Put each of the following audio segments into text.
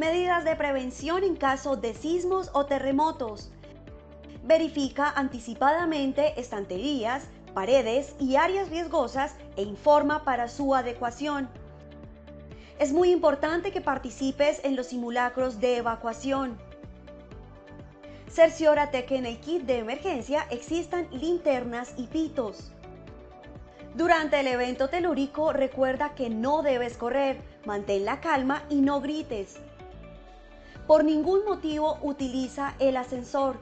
Medidas de prevención en caso de sismos o terremotos. Verifica anticipadamente estanterías, paredes y áreas riesgosas e informa para su adecuación. Es muy importante que participes en los simulacros de evacuación. Cerciórate que en el kit de emergencia existan linternas y pitos. Durante el evento telúrico, recuerda que no debes correr, mantén la calma y no grites. Por ningún motivo utiliza el ascensor.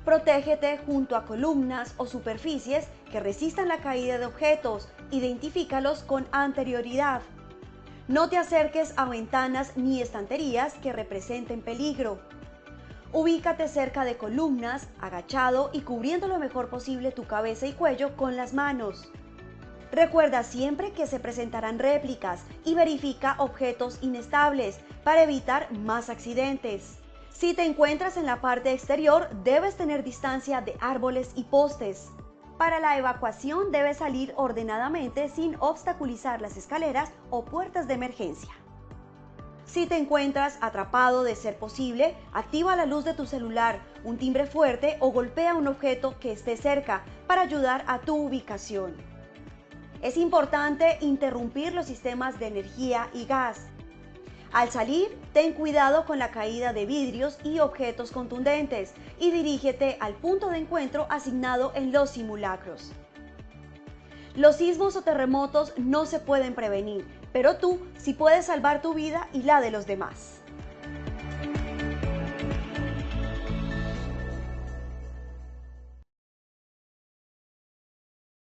Protégete junto a columnas o superficies que resistan la caída de objetos. Identifícalos con anterioridad. No te acerques a ventanas ni estanterías que representen peligro. Ubícate cerca de columnas, agachado y cubriendo lo mejor posible tu cabeza y cuello con las manos. Recuerda siempre que se presentarán réplicas y verifica objetos inestables para evitar más accidentes. Si te encuentras en la parte exterior, debes tener distancia de árboles y postes. Para la evacuación debes salir ordenadamente sin obstaculizar las escaleras o puertas de emergencia. Si te encuentras atrapado, de ser posible, activa la luz de tu celular, un timbre fuerte o golpea un objeto que esté cerca para ayudar a tu ubicación. Es importante interrumpir los sistemas de energía y gas. Al salir, ten cuidado con la caída de vidrios y objetos contundentes y dirígete al punto de encuentro asignado en los simulacros. Los sismos o terremotos no se pueden prevenir, pero tú sí puedes salvar tu vida y la de los demás.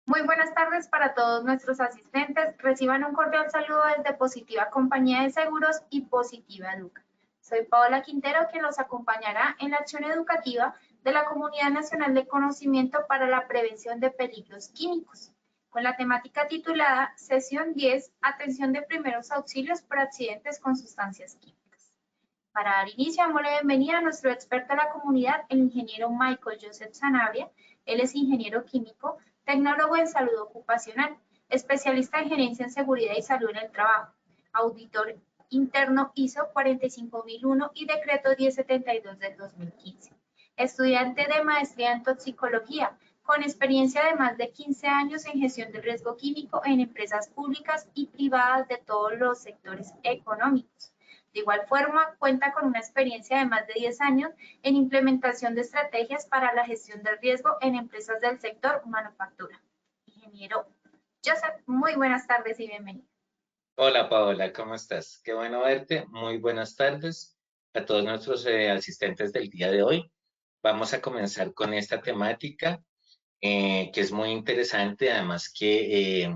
Muy buenas tardes para todos nuestros asistentes. Reciban un cordial saludo desde Positiva Compañía de Seguros y Positiva Educa. Soy Paola Quintero, quien los acompañará en la acción educativa de la Comunidad Nacional de Conocimiento para la Prevención de Peligros Químicos, con la temática titulada Sesión 10, Atención de primeros auxilios por accidentes con sustancias químicas. Para dar inicio, damos la bienvenida a nuestro experto de la comunidad, el ingeniero Michael Joseph Sanabria. Él es ingeniero químico, tecnólogo en salud ocupacional, especialista en gerencia en seguridad y salud en el trabajo, auditor interno ISO 45001 y decreto 1072 del 2015. Estudiante de maestría en toxicología, con experiencia de más de 15 años en gestión de riesgo químico en empresas públicas y privadas de todos los sectores económicos. De igual forma, cuenta con una experiencia de más de 10 años en implementación de estrategias para la gestión del riesgo en empresas del sector manufactura. Ingeniero Joseph, muy buenas tardes y bienvenido. Hola Paola, ¿cómo estás? Qué bueno verte. Muy buenas tardes a todos nuestros asistentes del día de hoy. Vamos a comenzar con esta temática que es muy interesante, además que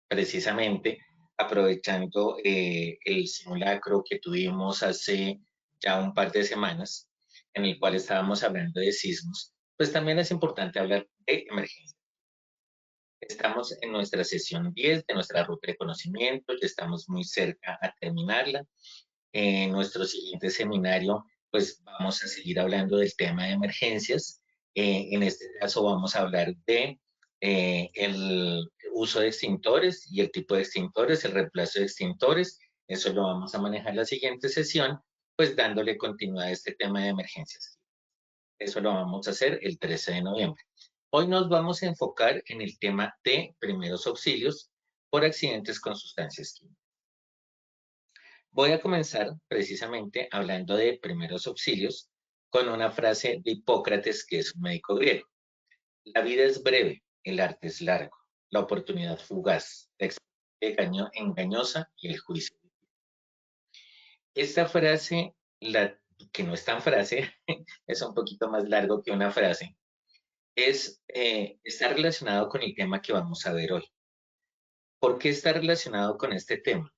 precisamente aprovechando el simulacro que tuvimos hace ya un par de semanas, en el cual estábamos hablando de sismos, pues también es importante hablar de emergencia. Estamos en nuestra sesión 10 de nuestra ruta de conocimiento, ya estamos muy cerca a terminarla. En nuestro siguiente seminario, pues vamos a seguir hablando del tema de emergencias. En este caso vamos a hablar de el uso de extintores y el tipo de extintores, el reemplazo de extintores. Eso lo vamos a manejar en la siguiente sesión, pues dándole continuidad a este tema de emergencias. Eso lo vamos a hacer el 13 de noviembre. Hoy nos vamos a enfocar en el tema de primeros auxilios por accidentes con sustancias químicas. Voy a comenzar precisamente hablando de primeros auxilios con una frase de Hipócrates, que es un médico griego. La vida es breve, el arte es largo, la oportunidad fugaz, la experiencia engañosa y el juicio. Esta frase, que no es tan frase, es un poquito más largo que una frase, está relacionado con el tema que vamos a ver hoy. ¿Por qué está relacionado con este tema?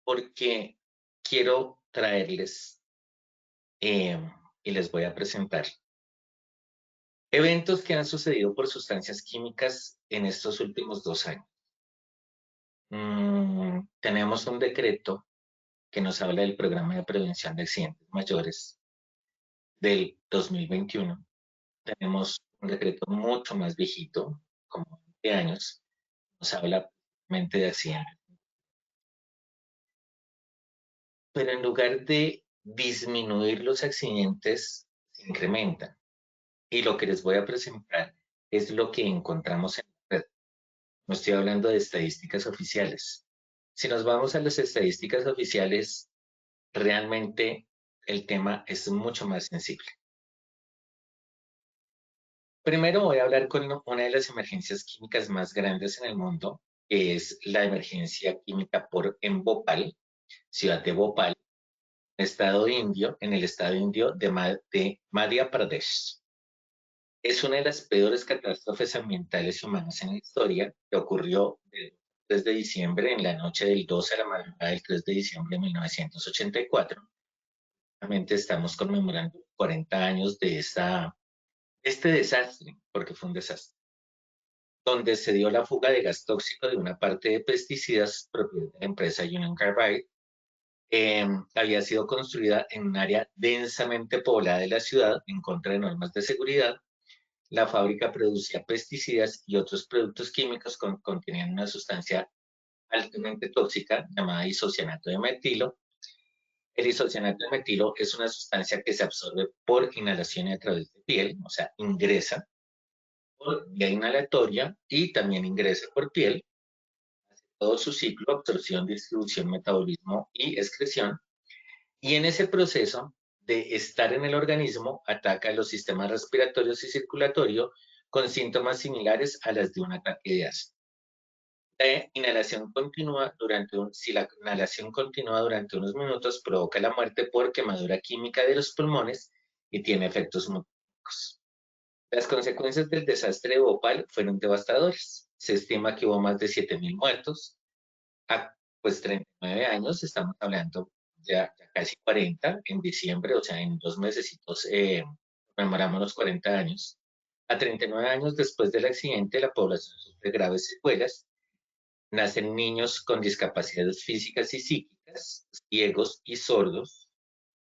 Porque quiero traerles y les voy a presentar eventos que han sucedido por sustancias químicas en estos últimos 2 años. Tenemos un decreto que nos habla del programa de prevención de accidentes mayores del 2021. Tenemos un decreto mucho más viejito, como 20 años, nos habla de accidentes. Pero en lugar de disminuir los accidentes se incrementan. Y lo que les voy a presentar es lo que encontramos en la red. No estoy hablando de estadísticas oficiales. Si nos vamos a las estadísticas oficiales, realmente el tema es mucho más sensible. Primero voy a hablar con una de las emergencias químicas más grandes en el mundo, que es la emergencia química en Bhopal, ciudad de Bhopal, en el estado indio de Madhya Pradesh. Es una de las peores catástrofes ambientales y humanas en la historia, que ocurrió el 3 de diciembre, en la noche del 2 a la madrugada del 3 de diciembre de 1984. Realmente estamos conmemorando 40 años de este desastre, porque fue un desastre, donde se dio la fuga de gas tóxico de una parte de pesticidas propiedad de la empresa Union Carbide. Había sido construida en un área densamente poblada de la ciudad en contra de normas de seguridad. La fábrica producía pesticidas y otros productos químicos que contenían una sustancia altamente tóxica llamada isocianato de metilo. El isocianato de metilo es una sustancia que se absorbe por inhalación y a través de piel, o sea, ingresa por vía inhalatoria y también ingresa por piel. Hace todo su ciclo: absorción, distribución, metabolismo y excreción. Y en ese proceso de estar en el organismo, ataca los sistemas respiratorios y circulatorio con síntomas similares a las de un ataque de asma. Si la inhalación continúa durante unos minutos, provoca la muerte por quemadura química de los pulmones y tiene efectos mutágicos. Las consecuencias del desastre de Bhopal fueron devastadoras. Se estima que hubo más de 7.000 muertos. Pues 39 años, estamos hablando ya casi 40 en diciembre, o sea, en 2 mesecitos conmemoramos los 40 años. A 39 años después del accidente, la población sufre graves secuelas. Nacen niños con discapacidades físicas y psíquicas, ciegos y sordos,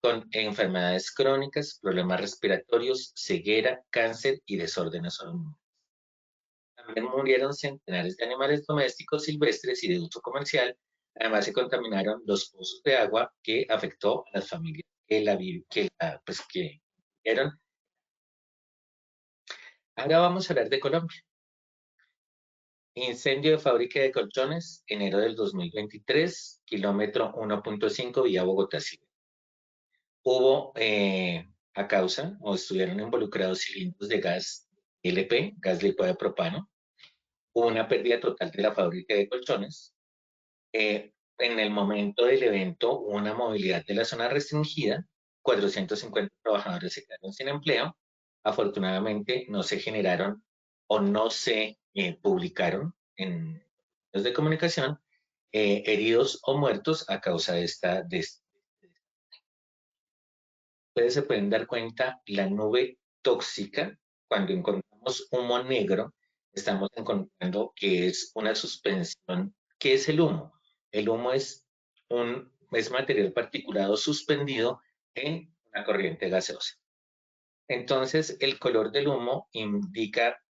con enfermedades crónicas, problemas respiratorios, ceguera, cáncer y desórdenes hormonales. También murieron centenares de animales domésticos, silvestres y de uso comercial. Además, se contaminaron los pozos de agua, que afectó a las familias que vivieron. Ahora vamos a hablar de Colombia. Incendio de fábrica de colchones, enero del 2023, kilómetro 1.5, vía Bogotá-Cali. Hubo estuvieron involucrados cilindros de gas LP, gas licuado de propano. Hubo una pérdida total de la fábrica de colchones. En el momento del evento hubo una movilidad de la zona restringida. 450 trabajadores se quedaron sin empleo. Afortunadamente no se generaron o no se publicaron en medios de comunicación heridos o muertos a causa de Ustedes se pueden dar cuenta, la nube tóxica, cuando encontramos humo negro, estamos encontrando que es una suspensión. ¿Qué es el humo? El humo es material particulado suspendido en una corriente gaseosa. Entonces, el color del humo indica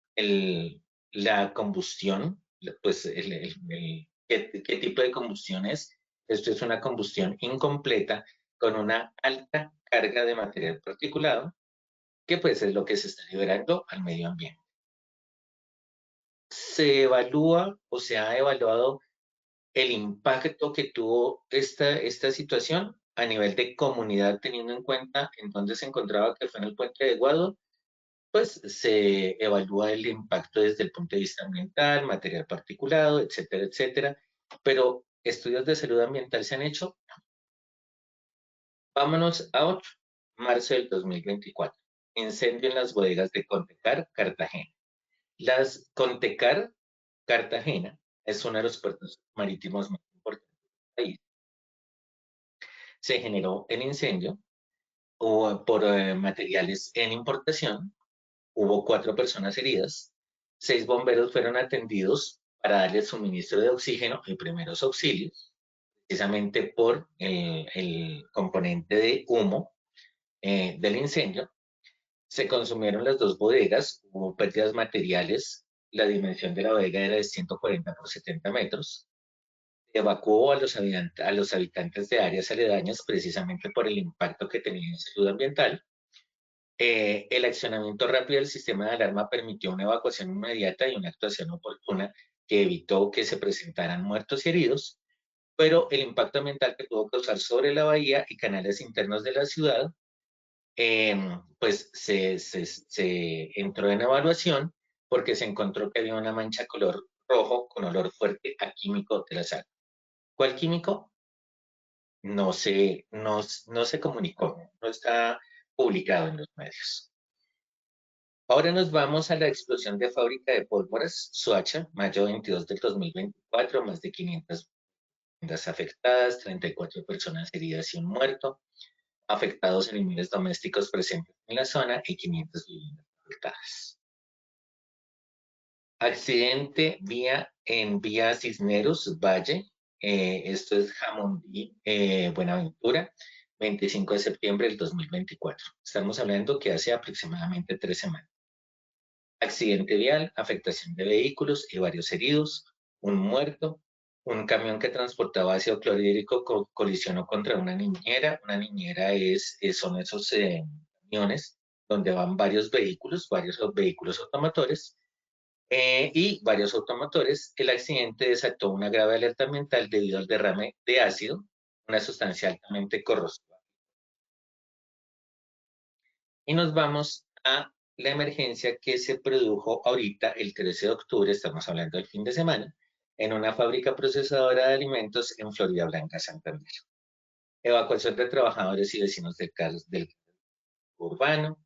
la combustión, pues qué tipo de combustión es. Esto es una combustión incompleta con una alta carga de material particulado, que pues es lo que se está liberando al medio ambiente. Se evalúa o se ha evaluado el impacto que tuvo esta situación a nivel de comunidad, teniendo en cuenta en dónde se encontraba, que fue en el puente de Guado. Pues se evalúa el impacto desde el punto de vista ambiental, material particulado, etcétera, etcétera. Pero estudios de salud ambiental se han hecho. Vámonos a otro. Marzo del 2024. Incendio en las bodegas de Contecar, Cartagena. Contecar, Cartagena, es uno de los puertos marítimos más importantes del país. Se generó el incendio por materiales en importación. Hubo 4 personas heridas. 6 bomberos fueron atendidos para darle suministro de oxígeno y primeros auxilios, precisamente por el componente de humo del incendio. Se consumieron las 2 bodegas, hubo pérdidas materiales. La dimensión de la bodega era de 140 por 70 metros. evacuó a los habitantes de áreas aledañas precisamente por el impacto que tenía en salud ambiental. El accionamiento rápido del sistema de alarma permitió una evacuación inmediata y una actuación oportuna que evitó que se presentaran muertos y heridos, pero el impacto ambiental que pudo causar sobre la bahía y canales internos de la ciudad, pues se entró en evaluación porque se encontró que había una mancha color rojo con olor fuerte a químico de la sal. ¿Cuál químico? No se comunicó, no está publicado en los medios. Ahora nos vamos a la explosión de fábrica de pólvoras, Soacha, mayo 22 del 2024, más de 500 viviendas afectadas, 34 personas heridas y un muerto, afectados animales domésticos presentes en la zona y 500 viviendas afectadas. Accidente en vía Cisneros Valle, esto es Jamundí, Buenaventura, 25 de septiembre del 2024. Estamos hablando que hace aproximadamente 3 semanas. Accidente vial, afectación de vehículos y varios heridos, un muerto, un camión que transportaba ácido clorhídrico colisionó contra una niñera. Una niñera son esos camiones donde van varios vehículos automotores, y varios automotores. El accidente desató una grave alerta ambiental debido al derrame de ácido, una sustancia altamente corrosiva. Y nos vamos a la emergencia que se produjo ahorita el 13 de octubre, estamos hablando del fin de semana, en una fábrica procesadora de alimentos en Florida Blanca, Santander. Evacuación de trabajadores y vecinos del urbano,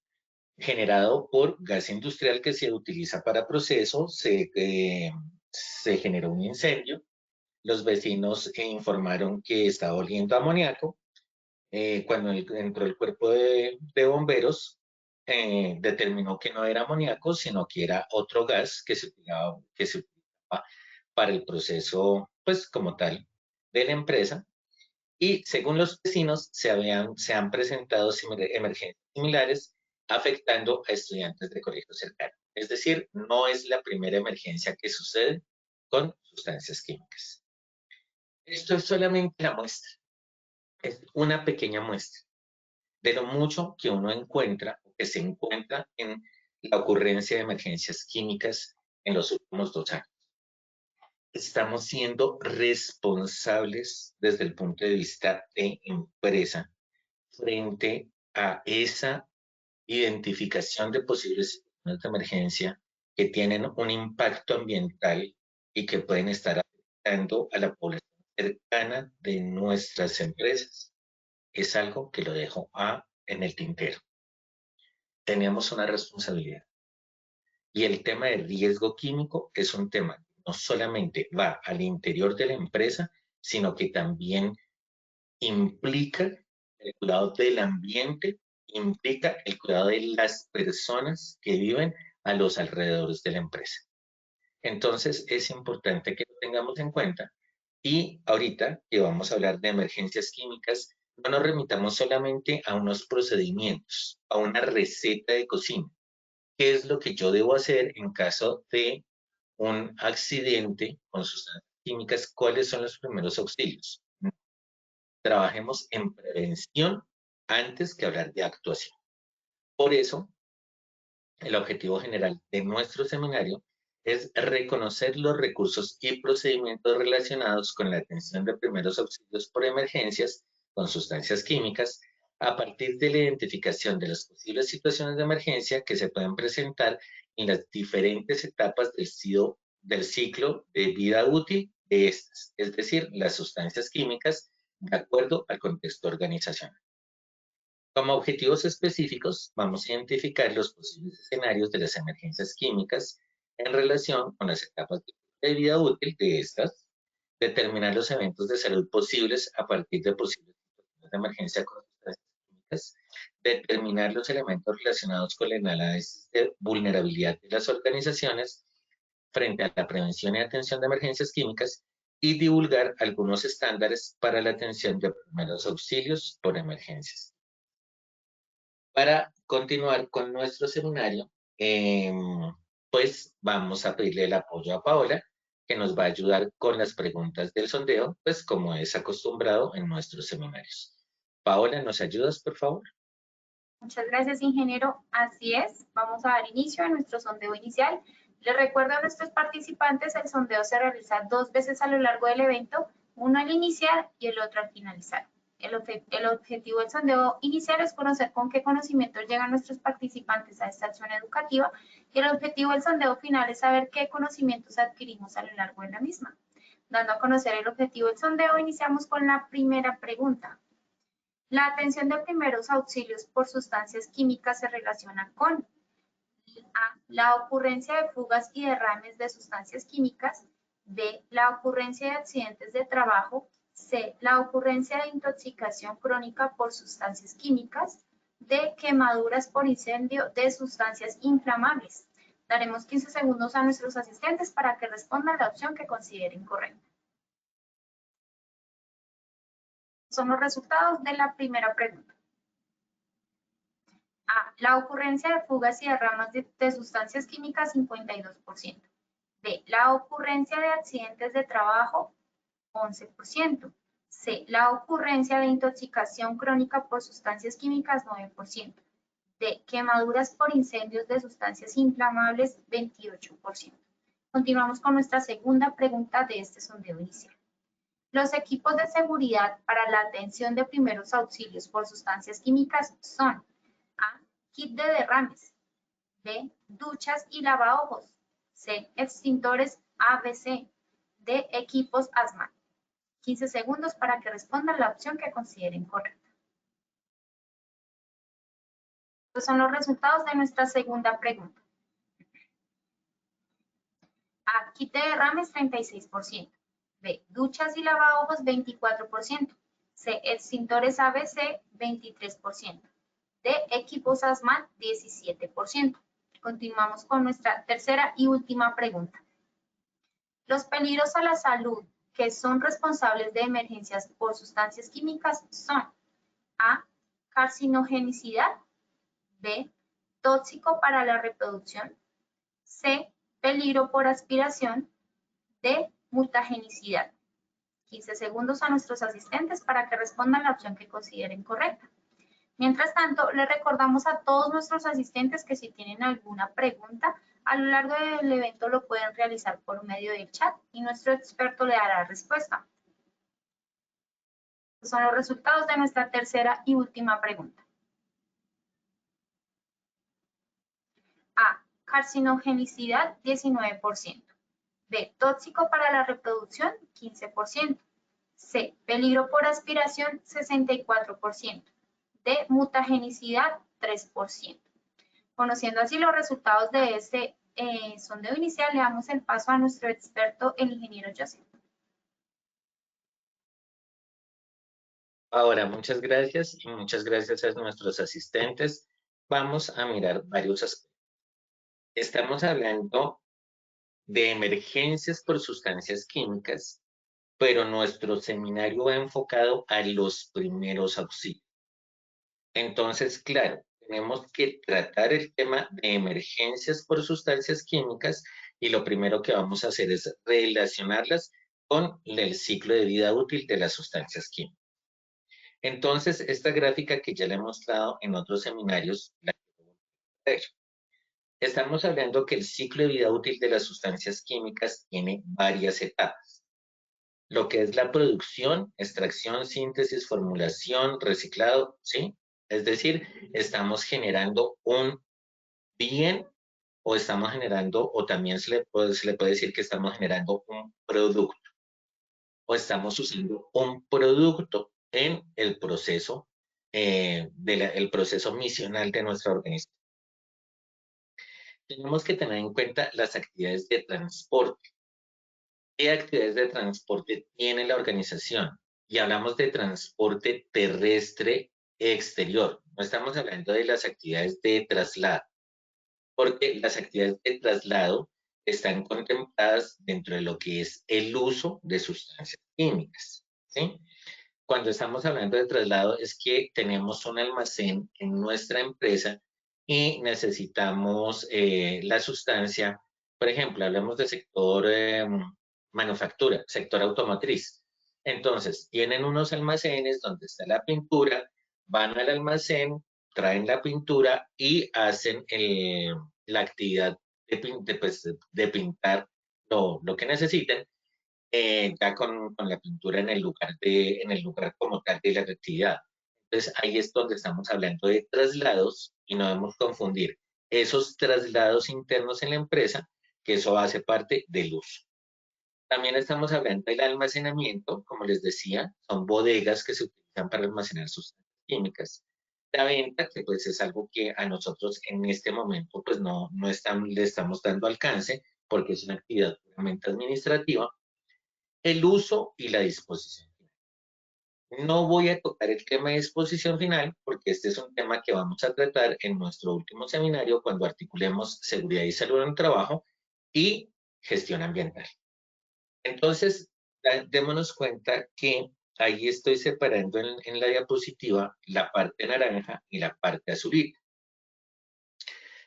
generado por gas industrial que se utiliza para procesos. Se generó un incendio. Los vecinos informaron que estaba oliendo a amoníaco. Cuando entró el cuerpo de bomberos, determinó que no era amoníaco, sino que era otro gas que se utilizaba para el proceso, pues como tal, de la empresa. Y según los vecinos, se han presentado emergencias similares afectando a estudiantes de colegios cercanos. Es decir, no es la primera emergencia que sucede con sustancias químicas. Esto es solamente la muestra, es una pequeña muestra de lo mucho que uno encuentra, o que se encuentra en la ocurrencia de emergencias químicas en los últimos 2 años. Estamos siendo responsables desde el punto de vista de empresa frente a esa identificación de posibles situaciones de emergencia que tienen un impacto ambiental y que pueden estar afectando a la población cercana de nuestras empresas. Es algo que lo dejo en el tintero. Tenemos una responsabilidad. Y el tema de riesgo químico es un tema que no solamente va al interior de la empresa, sino que también implica el cuidado del ambiente, implica el cuidado de las personas que viven a los alrededores de la empresa. Entonces, es importante que lo tengamos en cuenta. Y ahorita que vamos a hablar de emergencias químicas, no nos remitamos solamente a unos procedimientos, a una receta de cocina. ¿Qué es lo que yo debo hacer en caso de un accidente con sustancias químicas? ¿Cuáles son los primeros auxilios? Trabajemos en prevención antes que hablar de actuación. Por eso, el objetivo general de nuestro seminario es reconocer los recursos y procedimientos relacionados con la atención de primeros auxilios por emergencias con sustancias químicas a partir de la identificación de las posibles situaciones de emergencia que se pueden presentar en las diferentes etapas del ciclo de vida útil de estas, es decir, las sustancias químicas de acuerdo al contexto organizacional. Como objetivos específicos, vamos a identificar los posibles escenarios de las emergencias químicas en relación con las etapas de vida útil de estas, determinar los eventos de salud posibles a partir de posibles situaciones de emergencia con sustancias químicas, determinar los elementos relacionados con el análisis de vulnerabilidad de las organizaciones frente a la prevención y atención de emergencias químicas y divulgar algunos estándares para la atención de primeros auxilios por emergencias. Para continuar con nuestro seminario, pues vamos a pedirle el apoyo a Paola, que nos va a ayudar con las preguntas del sondeo, pues como es acostumbrado en nuestros seminarios. Paola, ¿nos ayudas, por favor? Muchas gracias, ingeniero. Así es, vamos a dar inicio a nuestro sondeo inicial. Les recuerdo a nuestros participantes, el sondeo se realiza 2 veces a lo largo del evento, uno al iniciar y el otro al finalizar. El objetivo del sondeo inicial es conocer con qué conocimientos llegan nuestros participantes a esta acción educativa y el objetivo del sondeo final es saber qué conocimientos adquirimos a lo largo de la misma. Dando a conocer el objetivo del sondeo, iniciamos con la primera pregunta. La atención de primeros auxilios por sustancias químicas se relaciona con A, la ocurrencia de fugas y derrames de sustancias químicas, B, la ocurrencia de accidentes de trabajo, C, la ocurrencia de intoxicación crónica por sustancias químicas, D, quemaduras por incendio de sustancias inflamables. Daremos 15 segundos a nuestros asistentes para que respondan la opción que consideren correcta. Son los resultados de la primera pregunta. A, la ocurrencia de fugas y derrames de sustancias químicas, 52%. B, la ocurrencia de accidentes de trabajo, 11%. C, la ocurrencia de intoxicación crónica por sustancias químicas, 9%. D, quemaduras por incendios de sustancias inflamables, 28%. Continuamos con nuestra segunda pregunta de este sondeo inicial. Los equipos de seguridad para la atención de primeros auxilios por sustancias químicas son A, kit de derrames, B, duchas y lavaojos, C, extintores ABC, D, equipos asma. 15 segundos para que respondan la opción que consideren correcta. Estos son los resultados de nuestra segunda pregunta. A, kit de derrames, 36%. B, duchas y lavaojos, 24%. C, extintores ABC, 23%. D, equipos ASMAT, 17%. Continuamos con nuestra tercera y última pregunta. Los peligros a la salud que son responsables de emergencias por sustancias químicas son A, carcinogenicidad, B, tóxico para la reproducción, C, peligro por aspiración, D, mutagenicidad. 15 segundos a nuestros asistentes para que respondan la opción que consideren correcta. Mientras tanto, les recordamos a todos nuestros asistentes que si tienen alguna pregunta, a lo largo del evento lo pueden realizar por medio del chat y nuestro experto le dará respuesta. Estos son los resultados de nuestra tercera y última pregunta. A, carcinogenicidad, 19%. B, tóxico para la reproducción, 15%. C, peligro por aspiración, 64%. D, mutagenicidad, 3%. Conociendo así los resultados de este sondeo inicial, le damos el paso a nuestro experto, el ingeniero Joseph. Ahora, muchas gracias y muchas gracias a nuestros asistentes. Vamos a mirar varios aspectos. Estamos hablando de emergencias por sustancias químicas, pero nuestro seminario va enfocado a los primeros auxilios. Entonces, claro, tenemos que tratar el tema de emergencias por sustancias químicas y lo primero que vamos a hacer es relacionarlas con el ciclo de vida útil de las sustancias químicas. Entonces, esta gráfica que ya le he mostrado en otros seminarios, estamos hablando que el ciclo de vida útil de las sustancias químicas tiene varias etapas. Lo que es la producción, extracción, síntesis, formulación, reciclado, ¿sí? Es decir, estamos generando un bien o estamos generando, o también se le puede decir que estamos generando un producto o estamos usando un producto en el proceso, el proceso misional de nuestra organización. Tenemos que tener en cuenta las actividades de transporte. ¿Qué actividades de transporte tiene la organización? Y hablamos de transporte terrestre exterior. No estamos hablando de las actividades de traslado, porque las actividades de traslado están contempladas dentro de lo que es el uso de sustancias químicas, ¿sí? Cuando estamos hablando de traslado es que tenemos un almacén en nuestra empresa y necesitamos la sustancia. Por ejemplo, hablamos del sector manufactura, sector automotriz. Entonces, tienen unos almacenes donde está la pintura, van al almacén, traen la pintura y hacen la actividad de pintar lo que necesiten, ya con la pintura en el lugar como tal de la actividad. Entonces, ahí es donde estamos hablando de traslados y no debemos confundir esos traslados internos en la empresa, que eso hace parte del uso. También estamos hablando del almacenamiento, como les decía, son bodegas que se utilizan para almacenar sustancias químicas. La venta, que pues es algo que a nosotros en este momento pues no le estamos dando alcance, porque es una actividad puramente administrativa. El uso y la disposición final. No voy a tocar el tema de disposición final, porque este es un tema que vamos a tratar en nuestro último seminario cuando articulemos seguridad y salud en el trabajo y gestión ambiental. Entonces, démonos cuenta que ahí estoy separando en la diapositiva la parte naranja y la parte azulita.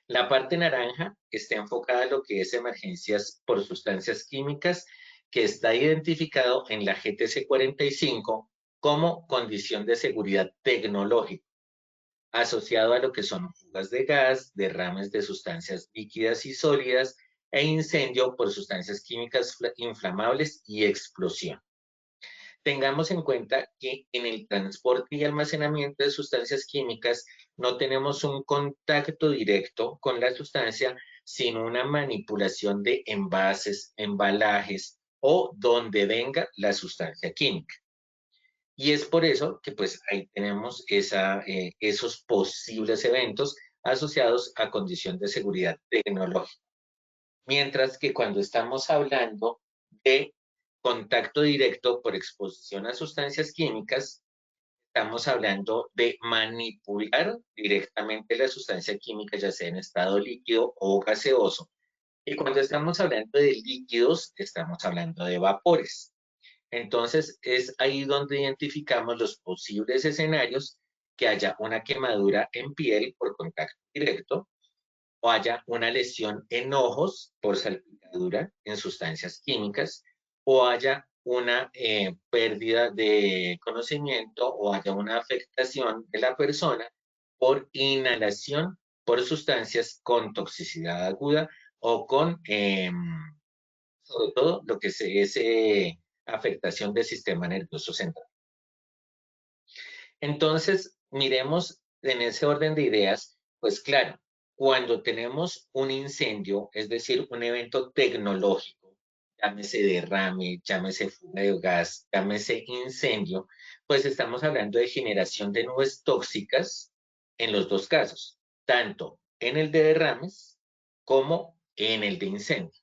La parte naranja está enfocada a lo que es emergencias por sustancias químicas, que está identificado en la GTC 45 como condición de seguridad tecnológica, asociado a lo que son fugas de gas, derrames de sustancias líquidas y sólidas e incendio por sustancias químicas inflamables y explosión. Tengamos en cuenta que en el transporte y almacenamiento de sustancias químicas no tenemos un contacto directo con la sustancia, sino una manipulación de envases, embalajes o donde venga la sustancia química. Y es por eso que pues ahí tenemos esos posibles eventos asociados a condición de seguridad tecnológica. Mientras que cuando estamos hablando de contacto directo por exposición a sustancias químicas, estamos hablando de manipular directamente la sustancia química, ya sea en estado líquido o gaseoso. Y cuando estamos hablando de líquidos, estamos hablando de vapores. Entonces, es ahí donde identificamos los posibles escenarios: que haya una quemadura en piel por contacto directo, o haya una lesión en ojos por salpicadura en sustancias químicas, o haya una pérdida de conocimiento, o haya una afectación de la persona por inhalación por sustancias con toxicidad aguda o con, sobre todo, lo que es afectación del sistema nervioso central. Entonces, miremos en ese orden de ideas, pues claro, cuando tenemos un incendio, es decir, un evento tecnológico, llámese derrame, llámese fuga de gas, llámese incendio, pues estamos hablando de generación de nubes tóxicas en los dos casos, tanto en el de derrames como en el de incendio.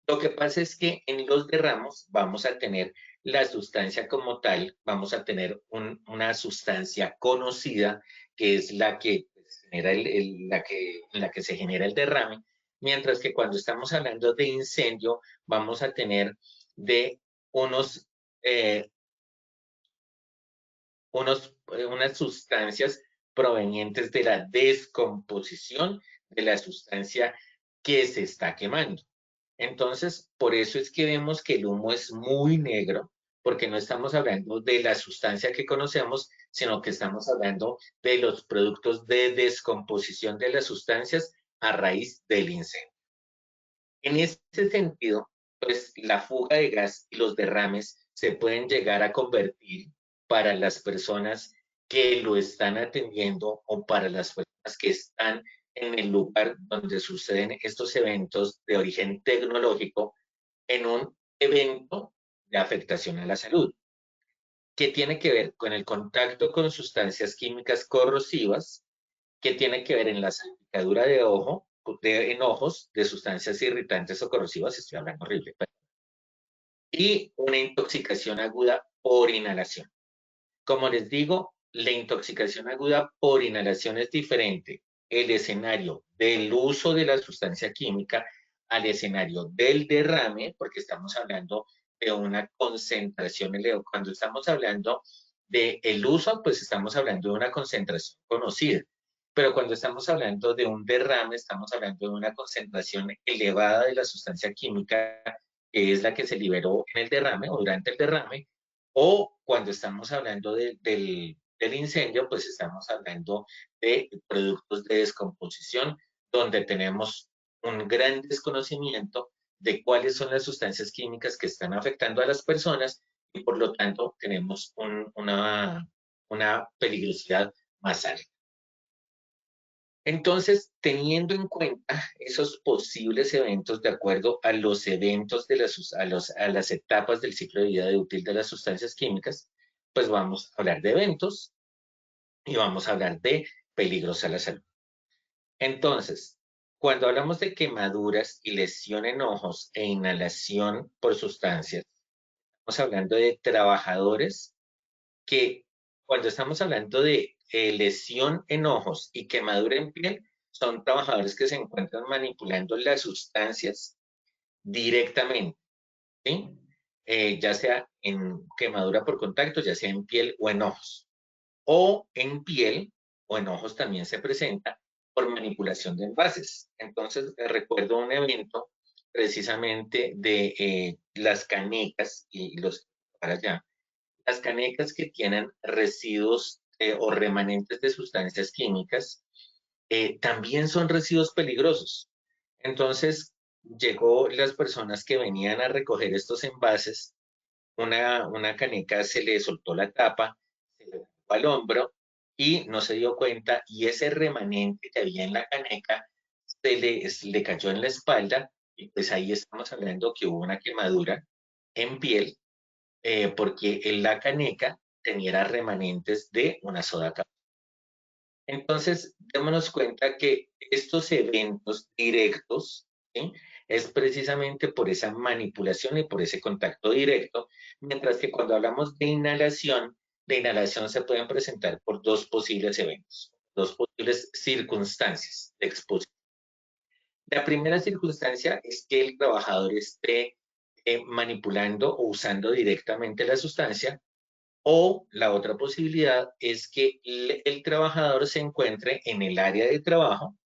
Lo que pasa es que en los derramos vamos a tener la sustancia como tal, vamos a tener una sustancia conocida, que es la que genera la que se genera el derrame, mientras que cuando estamos hablando de incendio vamos a tener de unas sustancias provenientes de la descomposición de la sustancia que se está quemando. Entonces, por eso es que vemos que el humo es muy negro, porque no estamos hablando de la sustancia que conocemos, sino que estamos hablando de los productos de descomposición de las sustancias a raíz del incendio. En ese sentido, pues la fuga de gas y los derrames se pueden llegar a convertir, para las personas que lo están atendiendo o para las personas que están en el lugar donde suceden estos eventos de origen tecnológico, en un evento de afectación a la salud, que tiene que ver con el contacto con sustancias químicas corrosivas, que tiene que ver en la salpicadura de ojo, en ojos de sustancias irritantes o corrosivas, estoy hablando horrible, y una intoxicación aguda por inhalación. Como les digo, la intoxicación aguda por inhalación es diferente el escenario del uso de la sustancia química al escenario del derrame, porque estamos hablando de una concentración elevada. Cuando estamos hablando del uso, pues estamos hablando de una concentración conocida. Pero cuando estamos hablando de un derrame, estamos hablando de una concentración elevada de la sustancia química que es la que se liberó en el derrame o durante el derrame, o cuando estamos hablando del incendio, pues estamos hablando de productos de descomposición, donde tenemos un gran desconocimiento de cuáles son las sustancias químicas que están afectando a las personas y por lo tanto tenemos una peligrosidad más alta. Entonces, teniendo en cuenta esos posibles eventos de acuerdo a los eventos de a las etapas del ciclo de vida útil de las sustancias químicas, pues vamos a hablar de eventos y vamos a hablar de peligros a la salud. Entonces, cuando hablamos de quemaduras y lesión en ojos e inhalación por sustancias, estamos hablando de trabajadores que cuando estamos hablando de lesión en ojos y quemadura en piel, son trabajadores que se encuentran manipulando las sustancias directamente, ¿sí? Ya sea en quemadura por contacto, ya sea en piel o en ojos. O en piel o en ojos también se presenta por manipulación de envases. Entonces, recuerdo un evento precisamente de las canecas y los para allá. Las canecas que tienen residuos o remanentes de sustancias químicas también son residuos peligrosos. Entonces, llegó las personas que venían a recoger estos envases, una caneca se le soltó la tapa, se le fue al hombro y no se dio cuenta y ese remanente que había en la caneca le cayó en la espalda y pues ahí estamos hablando que hubo una quemadura en piel porque en la caneca tenía remanentes de una soda cáustica. Entonces, démonos cuenta que estos eventos directos, ¿sí?, es precisamente por esa manipulación y por ese contacto directo, mientras que cuando hablamos de inhalación se pueden presentar por dos posibles eventos, dos posibles circunstancias de exposición. La primera circunstancia es que el trabajador esté manipulando o usando directamente la sustancia, o la otra posibilidad es que el trabajador se encuentre en el área de trabajo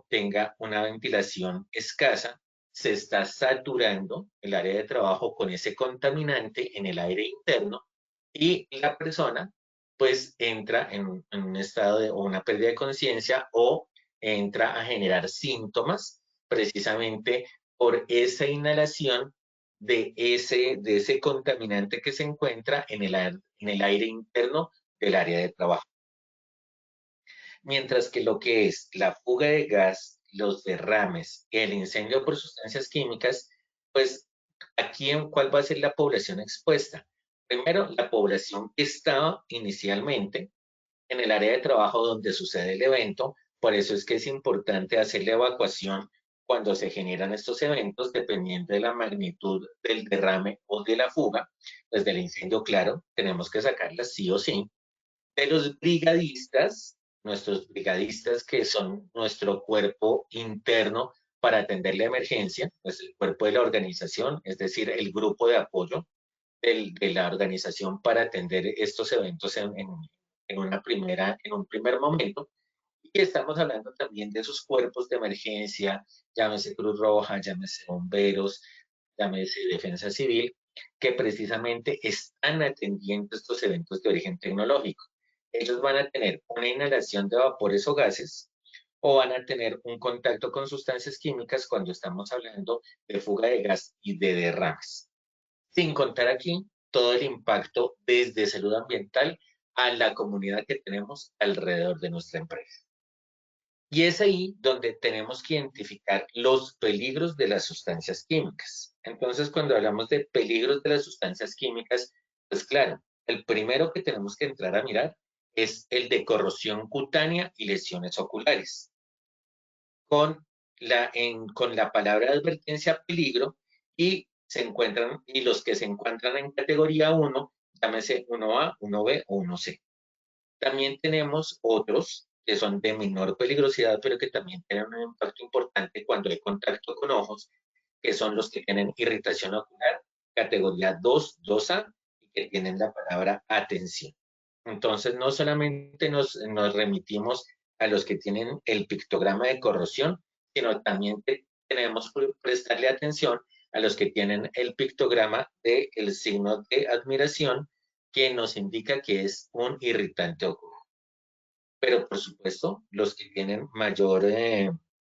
tenga una ventilación escasa, se está saturando el área de trabajo con ese contaminante en el aire interno y la persona pues entra en un estado o una pérdida de conciencia o entra a generar síntomas precisamente por esa inhalación de ese contaminante que se encuentra en el aire interno del área de trabajo. Mientras que lo que es la fuga de gas, los derrames, el incendio por sustancias químicas, pues aquí ¿cuál va a ser la población expuesta? Primero, la población que estaba inicialmente en el área de trabajo donde sucede el evento, por eso es que es importante hacer la evacuación cuando se generan estos eventos, dependiendo de la magnitud del derrame o de la fuga, pues del incendio, claro, tenemos que sacarlas sí o sí. De los brigadistas, nuestros brigadistas que son nuestro cuerpo interno para atender la emergencia, pues el cuerpo de la organización, es decir, el grupo de apoyo de la organización para atender estos eventos en un primer momento. Y estamos hablando también de esos cuerpos de emergencia, llámese Cruz Roja, llámese bomberos, llámese Defensa Civil, que precisamente están atendiendo estos eventos de origen tecnológico. Ellos van a tener una inhalación de vapores o gases o van a tener un contacto con sustancias químicas cuando estamos hablando de fuga de gas y de derrames. Sin contar aquí todo el impacto desde salud ambiental a la comunidad que tenemos alrededor de nuestra empresa. Y es ahí donde tenemos que identificar los peligros de las sustancias químicas. Entonces, cuando hablamos de peligros de las sustancias químicas, pues claro, el primero que tenemos que entrar a mirar es el de corrosión cutánea y lesiones oculares. Con la palabra de advertencia peligro y los que se encuentran en categoría 1, llámese 1A, 1B o 1C. También tenemos otros que son de menor peligrosidad, pero que también tienen un impacto importante cuando hay contacto con ojos, que son los que tienen irritación ocular, categoría 2, 2A, y que tienen la palabra atención. Entonces, no solamente nos remitimos a los que tienen el pictograma de corrosión, sino también tenemos que prestarle atención a los que tienen el pictograma del signo de admiración, que nos indica que es un irritante ocular. Pero por supuesto, los que tienen mayor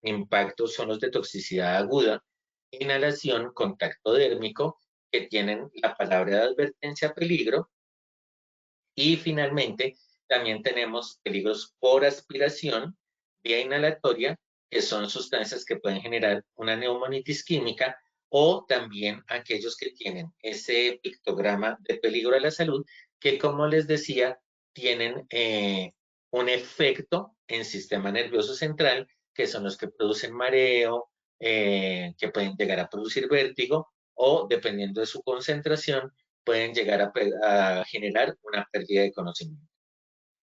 impacto son los de toxicidad aguda, inhalación, contacto dérmico, que tienen la palabra de advertencia peligro. Y finalmente, también tenemos peligros por aspiración, vía inhalatoria, que son sustancias que pueden generar una neumonitis química, o también aquellos que tienen ese pictograma de peligro a la salud, que como les decía, tienen un efecto en sistema nervioso central, que son los que producen mareo, que pueden llegar a producir vértigo, o dependiendo de su concentración, pueden llegar a generar una pérdida de conocimiento.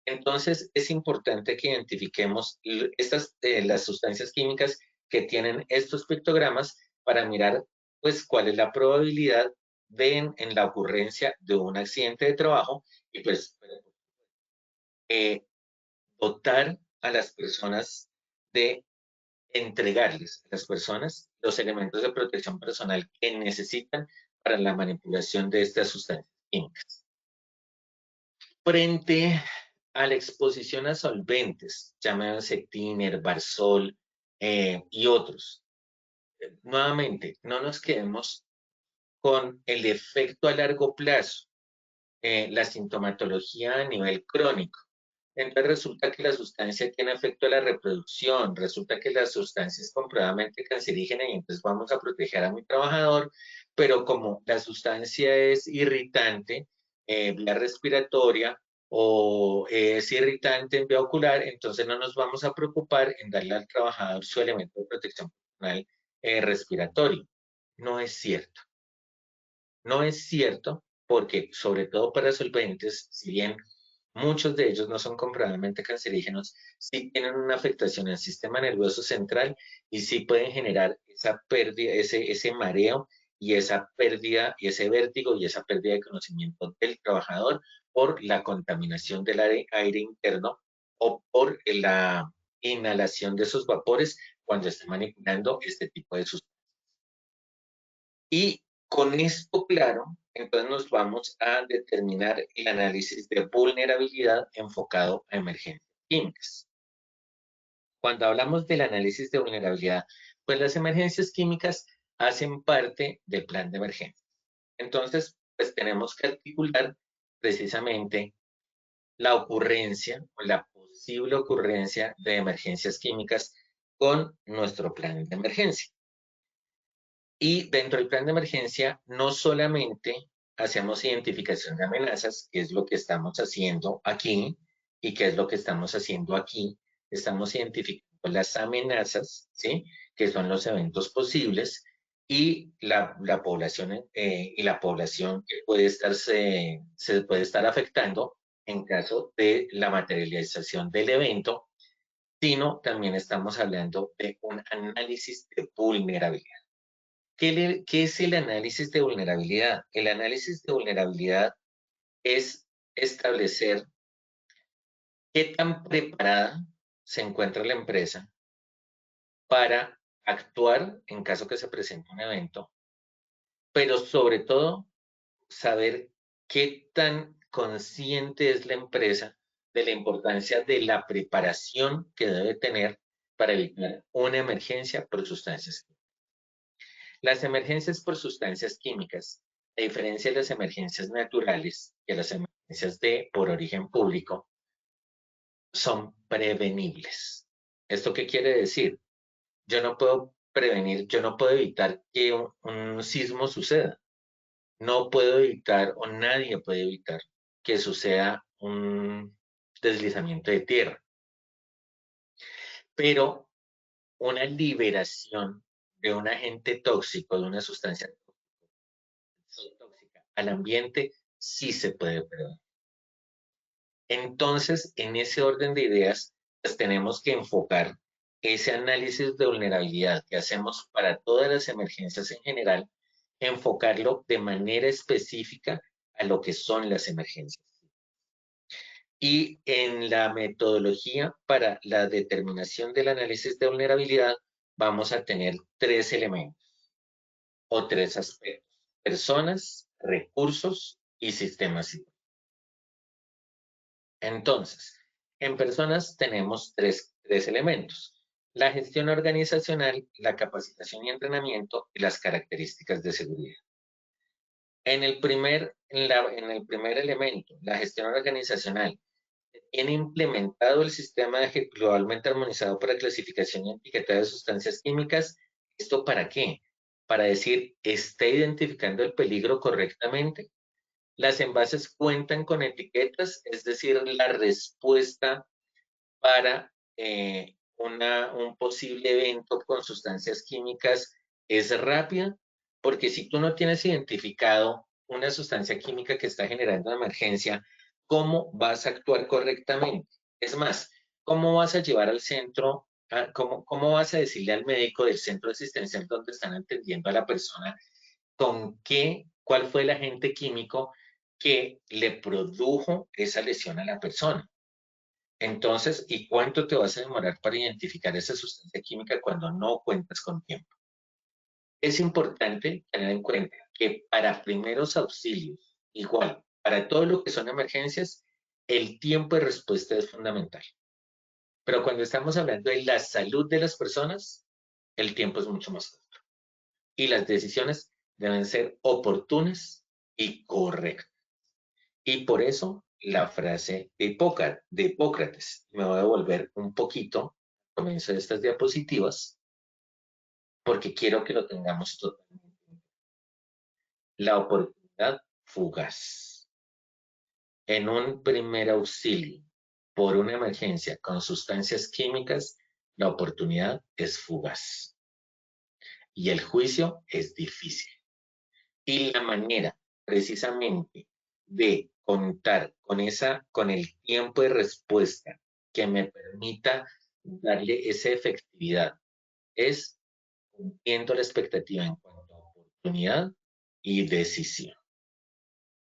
Entonces, es importante que identifiquemos las sustancias químicas que tienen estos pictogramas para mirar, pues, cuál es la probabilidad en la ocurrencia de un accidente de trabajo y, pues, dotar a las personas de entregarles a las personas los elementos de protección personal que necesitan para la manipulación de estas sustancias químicas. Frente a la exposición a solventes, llámese thinner, Barsol y otros, nuevamente, no nos quedemos con el efecto a largo plazo, la sintomatología a nivel crónico. Entonces resulta que la sustancia tiene efecto a la reproducción, resulta que la sustancia es comprobadamente cancerígena y entonces vamos a proteger a mi trabajador, pero como la sustancia es irritante, vía respiratoria o es irritante en vía ocular, entonces no nos vamos a preocupar en darle al trabajador su elemento de protección personal respiratorio. No es cierto. No es cierto porque, sobre todo para solventes, si bien muchos de ellos no son comprobadamente cancerígenos, sí tienen una afectación al sistema nervioso central y sí pueden generar esa pérdida, ese mareo y esa pérdida y ese vértigo y esa pérdida de conocimiento del trabajador por la contaminación del aire interno o por la inhalación de esos vapores cuando está manipulando este tipo de sustancias. Y con esto claro, entonces nos vamos a determinar el análisis de vulnerabilidad enfocado a emergencias químicas. Cuando hablamos del análisis de vulnerabilidad, pues las emergencias químicas hacen parte del plan de emergencia. Entonces, pues tenemos que articular precisamente la ocurrencia o la posible ocurrencia de emergencias químicas con nuestro plan de emergencia. Y dentro del plan de emergencia, no solamente hacemos identificación de amenazas, que es lo que estamos haciendo aquí, y que es lo que estamos haciendo aquí. Estamos identificando las amenazas, ¿sí? Que son los eventos posibles, y la población que puede se puede estar afectando en caso de la materialización del evento, sino también estamos hablando de un análisis de vulnerabilidad. ¿Qué es el análisis de vulnerabilidad? El análisis de vulnerabilidad es establecer qué tan preparada se encuentra la empresa para actuar en caso que se presente un evento, pero sobre todo saber qué tan consciente es la empresa de la importancia de la preparación que debe tener para evitar una emergencia por sustancias químicas. Las emergencias por sustancias químicas, a diferencia de las emergencias naturales, que las emergencias por origen público, son prevenibles. ¿Esto qué quiere decir? Yo no puedo prevenir, yo no puedo evitar que un sismo suceda. No puedo evitar, o nadie puede evitar, que suceda un deslizamiento de tierra. Pero una liberación de un agente tóxico, de una sustancia tóxica al ambiente, sí se puede prevenir. Entonces, en ese orden de ideas, pues tenemos que enfocar ese análisis de vulnerabilidad que hacemos para todas las emergencias en general, enfocarlo de manera específica a lo que son las emergencias. Y en la metodología para la determinación del análisis de vulnerabilidad, vamos a tener 3 elementos. o tres aspectos: personas, recursos y sistemas. Entonces, en personas tenemos tres elementos: la gestión organizacional, la capacitación y entrenamiento y las características de seguridad. En el primer elemento, la gestión organizacional, tiene implementado el sistema globalmente armonizado para clasificación y etiquetado de sustancias químicas. ¿Esto para qué? Para decir, ¿está identificando el peligro correctamente? Las envases cuentan con etiquetas, es decir, la respuesta para un posible evento con sustancias químicas es rápida, porque si tú no tienes identificado una sustancia química que está generando una emergencia, ¿cómo vas a actuar correctamente? Es más, ¿cómo vas a llevar al centro, cómo vas a decirle al médico del centro asistencial donde están atendiendo a la persona cuál fue el agente químico que le produjo esa lesión a la persona? Entonces, ¿y cuánto te vas a demorar para identificar esa sustancia química cuando no cuentas con tiempo? Es importante tener en cuenta que para primeros auxilios, igual, para todo lo que son emergencias, el tiempo de respuesta es fundamental. Pero cuando estamos hablando de la salud de las personas, el tiempo es mucho más corto. Y las decisiones deben ser oportunas y correctas. Y por eso la frase de Hipócrates. Me voy a volver un poquito al comienzo de estas diapositivas porque quiero que lo tengamos totalmente. La oportunidad fugaz. En un primer auxilio por una emergencia con sustancias químicas, la oportunidad es fugaz y el juicio es difícil. Y la manera precisamente de contar con el tiempo de respuesta que me permita darle esa efectividad es cumpliendo la expectativa en cuanto a oportunidad y decisión.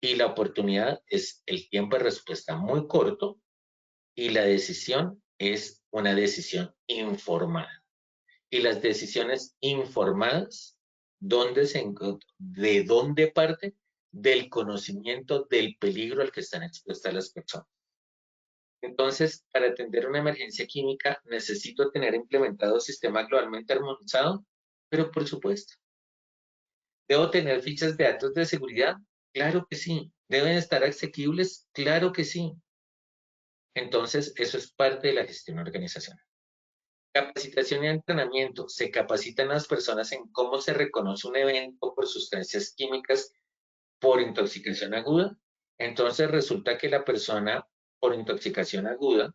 Y la oportunidad es el tiempo de respuesta muy corto y la decisión es una decisión informada. Y las decisiones informadas, ¿de dónde parte? Del conocimiento del peligro al que están expuestas las personas. Entonces, para atender una emergencia química, necesito tener implementado un sistema globalmente armonizado, pero por supuesto, ¿debo tener fichas de datos de seguridad? Claro que sí. ¿Deben estar asequibles? Claro que sí. Entonces, eso es parte de la gestión organizacional. Capacitación y entrenamiento. Se capacitan las personas en cómo se reconoce un evento por sustancias químicas por intoxicación aguda. Entonces resulta que la persona por intoxicación aguda,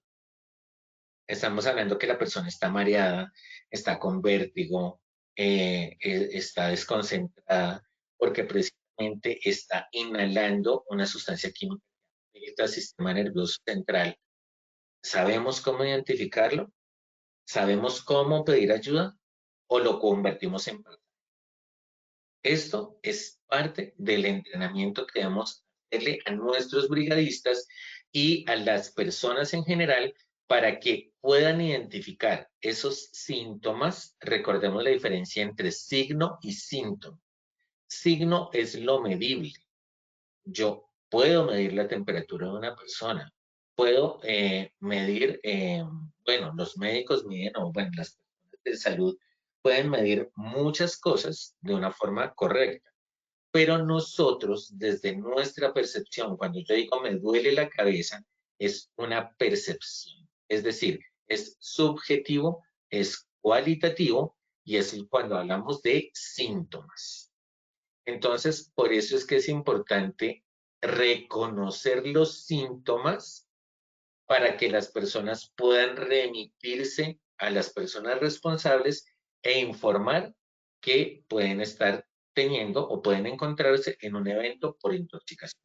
estamos hablando que la persona está mareada, está con vértigo, está desconcentrada, porque precisamente está inhalando una sustancia química que afecta al sistema nervioso central. ¿Sabemos cómo identificarlo? ¿Sabemos cómo pedir ayuda? ¿O lo convertimos en parte? Esto es parte del entrenamiento que debemos hacerle a nuestros brigadistas y a las personas en general para que puedan identificar esos síntomas. Recordemos la diferencia entre signo y síntoma. Signo es lo medible. Yo puedo medir la temperatura de una persona, puedo medir, bueno, los médicos miden, o bueno, las personas de salud pueden medir muchas cosas de una forma correcta, pero nosotros, desde nuestra percepción, cuando yo digo me duele la cabeza, es una percepción, es decir, es subjetivo, es cualitativo y es cuando hablamos de síntomas. Entonces, por eso es que es importante reconocer los síntomas para que las personas puedan remitirse a las personas responsables e informar que pueden estar teniendo o pueden encontrarse en un evento por intoxicación.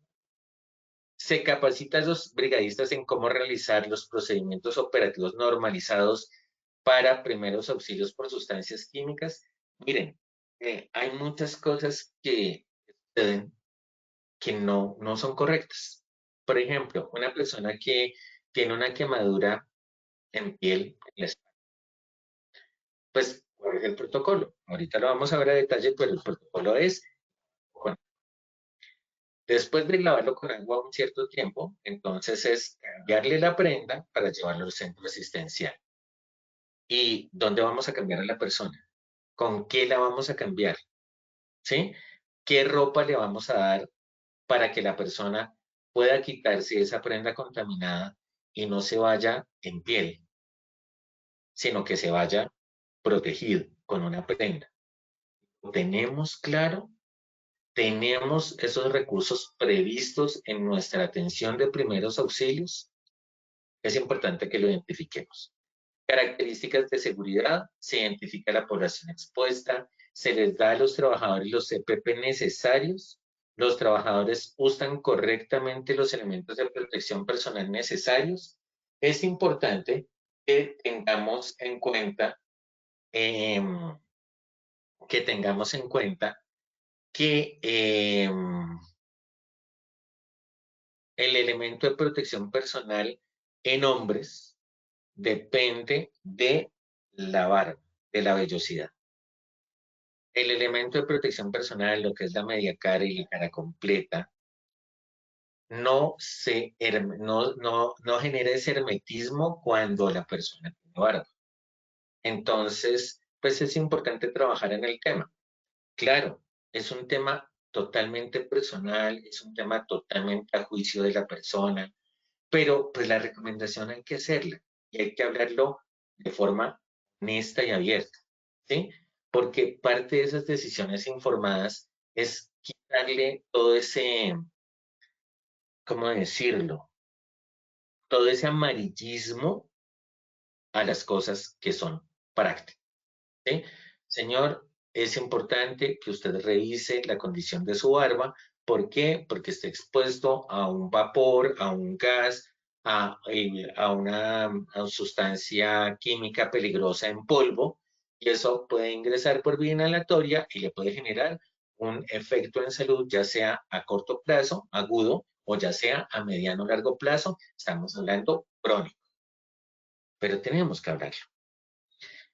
Se capacita a los brigadistas en cómo realizar los procedimientos operativos normalizados para primeros auxilios por sustancias químicas. Miren, hay muchas cosas que suceden que no son correctas. Por ejemplo, una persona que tiene una quemadura en piel, pues ¿Cuál es el protocolo? Ahorita lo vamos a ver a detalle, pero el protocolo es, bueno, después de lavarlo con agua un cierto tiempo, entonces es cambiarle la prenda para llevarlo al centro asistencial. ¿Y dónde vamos a cambiar a la persona? ¿Con qué la vamos a cambiar? ¿Sí? ¿Qué ropa le vamos a dar para que la persona pueda quitarse esa prenda contaminada y no se vaya en piel, sino que se vaya protegido con una prenda? ¿Tenemos claro? ¿Tenemos esos recursos previstos en nuestra atención de primeros auxilios? Es importante que lo identifiquemos. Características de seguridad: se identifica la población expuesta, se les da a los trabajadores los CPP necesarios, los trabajadores usan correctamente los elementos de protección personal necesarios. Es importante que tengamos en cuenta, eh, que el elemento de protección personal en hombres depende de la barba, de la vellosidad. El elemento de protección personal, lo que es la media cara y la cara completa, no genera ese hermetismo cuando la persona tiene barba. Entonces, pues es importante trabajar en el tema. Claro, es un tema totalmente personal, es un tema totalmente a juicio de la persona, pero pues la recomendación hay que hacerla y hay que hablarlo de forma honesta y abierta, ¿sí? Porque parte de esas decisiones informadas es quitarle todo ese, ¿cómo decirlo? Todo ese amarillismo a las cosas que son prácticas, ¿sí? Señor, es importante que usted revise la condición de su barba. ¿Por qué? Porque está expuesto a un vapor, a un gas, a una sustancia química peligrosa en polvo, y eso puede ingresar por vía inhalatoria y le puede generar un efecto en salud, ya sea a corto plazo, agudo, o ya sea a mediano o largo plazo. Estamos hablando crónico, pero tenemos que hablarlo.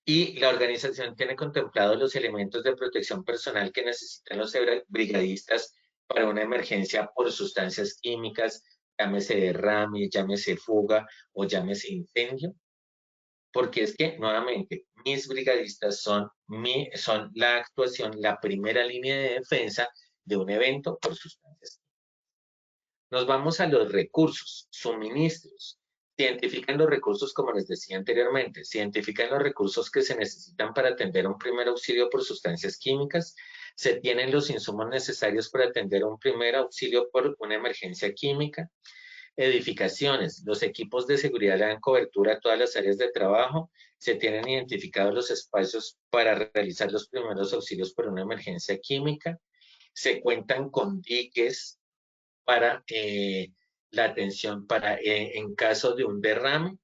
Y la organización tiene contemplados los elementos de protección personal que necesitan los brigadistas para una emergencia por sustancias químicas, llámese derrame, llámese fuga o llámese incendio. Porque es que, nuevamente, mis brigadistas son la actuación, la primera línea de defensa de un evento por sustancias. Nos vamos a los recursos, suministros. Se identifican los recursos, como les decía anteriormente, se identifican los recursos que se necesitan para atender un primer auxilio por sustancias químicas, se tienen los insumos necesarios para atender un primer auxilio por una emergencia química. Edificaciones, los equipos de seguridad le dan cobertura a todas las áreas de trabajo, se tienen identificados los espacios para realizar los primeros auxilios por una emergencia química, se cuentan con diques para la atención en caso de un derrame,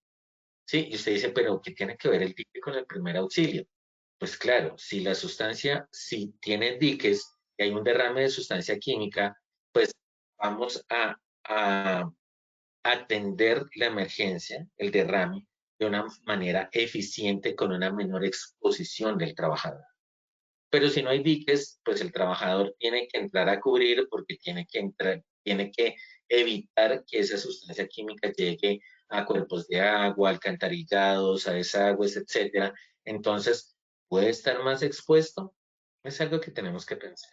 ¿sí? Y usted dice, pero ¿qué tiene que ver el dique con el primer auxilio? Pues claro, si tiene diques y hay un derrame de sustancia química, pues vamos a atender la emergencia, el derrame, de una manera eficiente con una menor exposición del trabajador. Pero si no hay diques, pues el trabajador tiene que entrar a cubrir porque tiene que evitar que esa sustancia química llegue a cuerpos de agua, alcantarillados, a desagües, etcétera. Entonces, ¿puede estar más expuesto? Es algo que tenemos que pensar.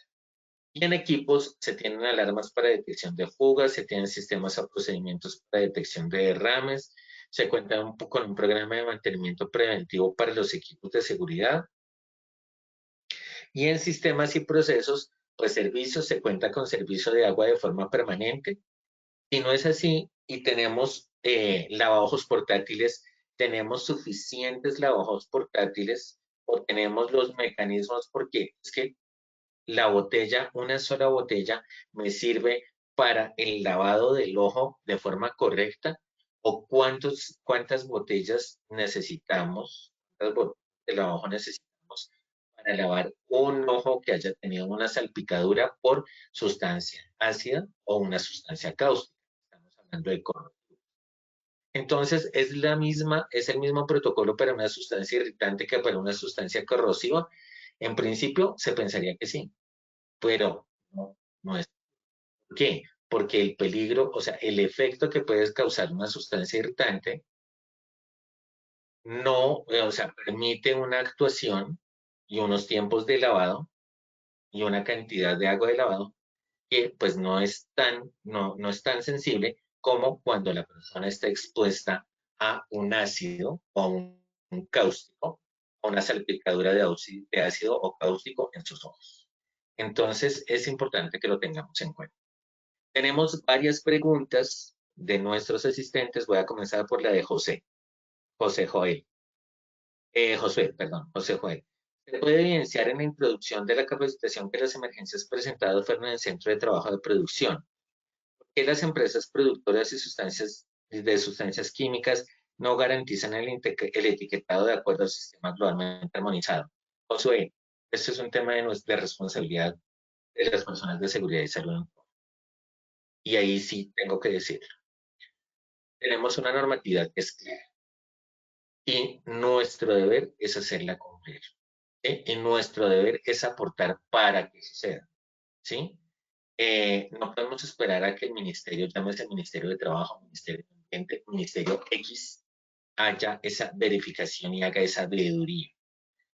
Y en equipos se tienen alarmas para detección de fugas, se tienen sistemas o procedimientos para detección de derrames, se cuenta con un programa de mantenimiento preventivo para los equipos de seguridad. Y en sistemas y procesos, pues servicios, se cuenta con servicio de agua de forma permanente. Si no es así y tenemos lavabojos portátiles, tenemos suficientes lavabojos portátiles o tenemos los mecanismos, porque es que la botella, una sola botella, me sirve para el lavado del ojo de forma correcta, o cuántas botellas necesitamos, cuántas botellas de lavabo necesitamos para lavar un ojo que haya tenido una salpicadura por sustancia ácida o una sustancia cáustica. Estamos hablando de corrosivo. Entonces, es el mismo protocolo para una sustancia irritante que para una sustancia corrosiva. En principio, se pensaría que sí, pero no es. ¿Por qué? Porque el peligro, o sea, el efecto que puede causar una sustancia irritante no, o sea, permite una actuación y unos tiempos de lavado y una cantidad de agua de lavado que pues no es tan sensible como cuando la persona está expuesta a un ácido o un cáustico, o una salpicadura de ácido o cáustico en sus ojos. Entonces es importante que lo tengamos en cuenta. Tenemos varias preguntas de nuestros asistentes. Voy a comenzar por la de José. José Joel. José Joel. Se puede evidenciar en la introducción de la capacitación que las emergencias presentadas fueron en el centro de trabajo de producción. ¿Por qué las empresas productoras de sustancias químicas no garantizan el etiquetado de acuerdo al sistema globalmente armonizado? Josué, este es un tema de responsabilidad de las personas de seguridad y salud. Y ahí sí tengo que decirlo. Tenemos una normatividad que es clara y nuestro deber es hacerla cumplir. ¿Sí? Y nuestro deber es aportar para que suceda. ¿Sí? No podemos esperar a que el ministerio, llámese Ministerio de Trabajo, Ministerio de Ambiente, Ministerio X, haya esa verificación y haga esa veeduría.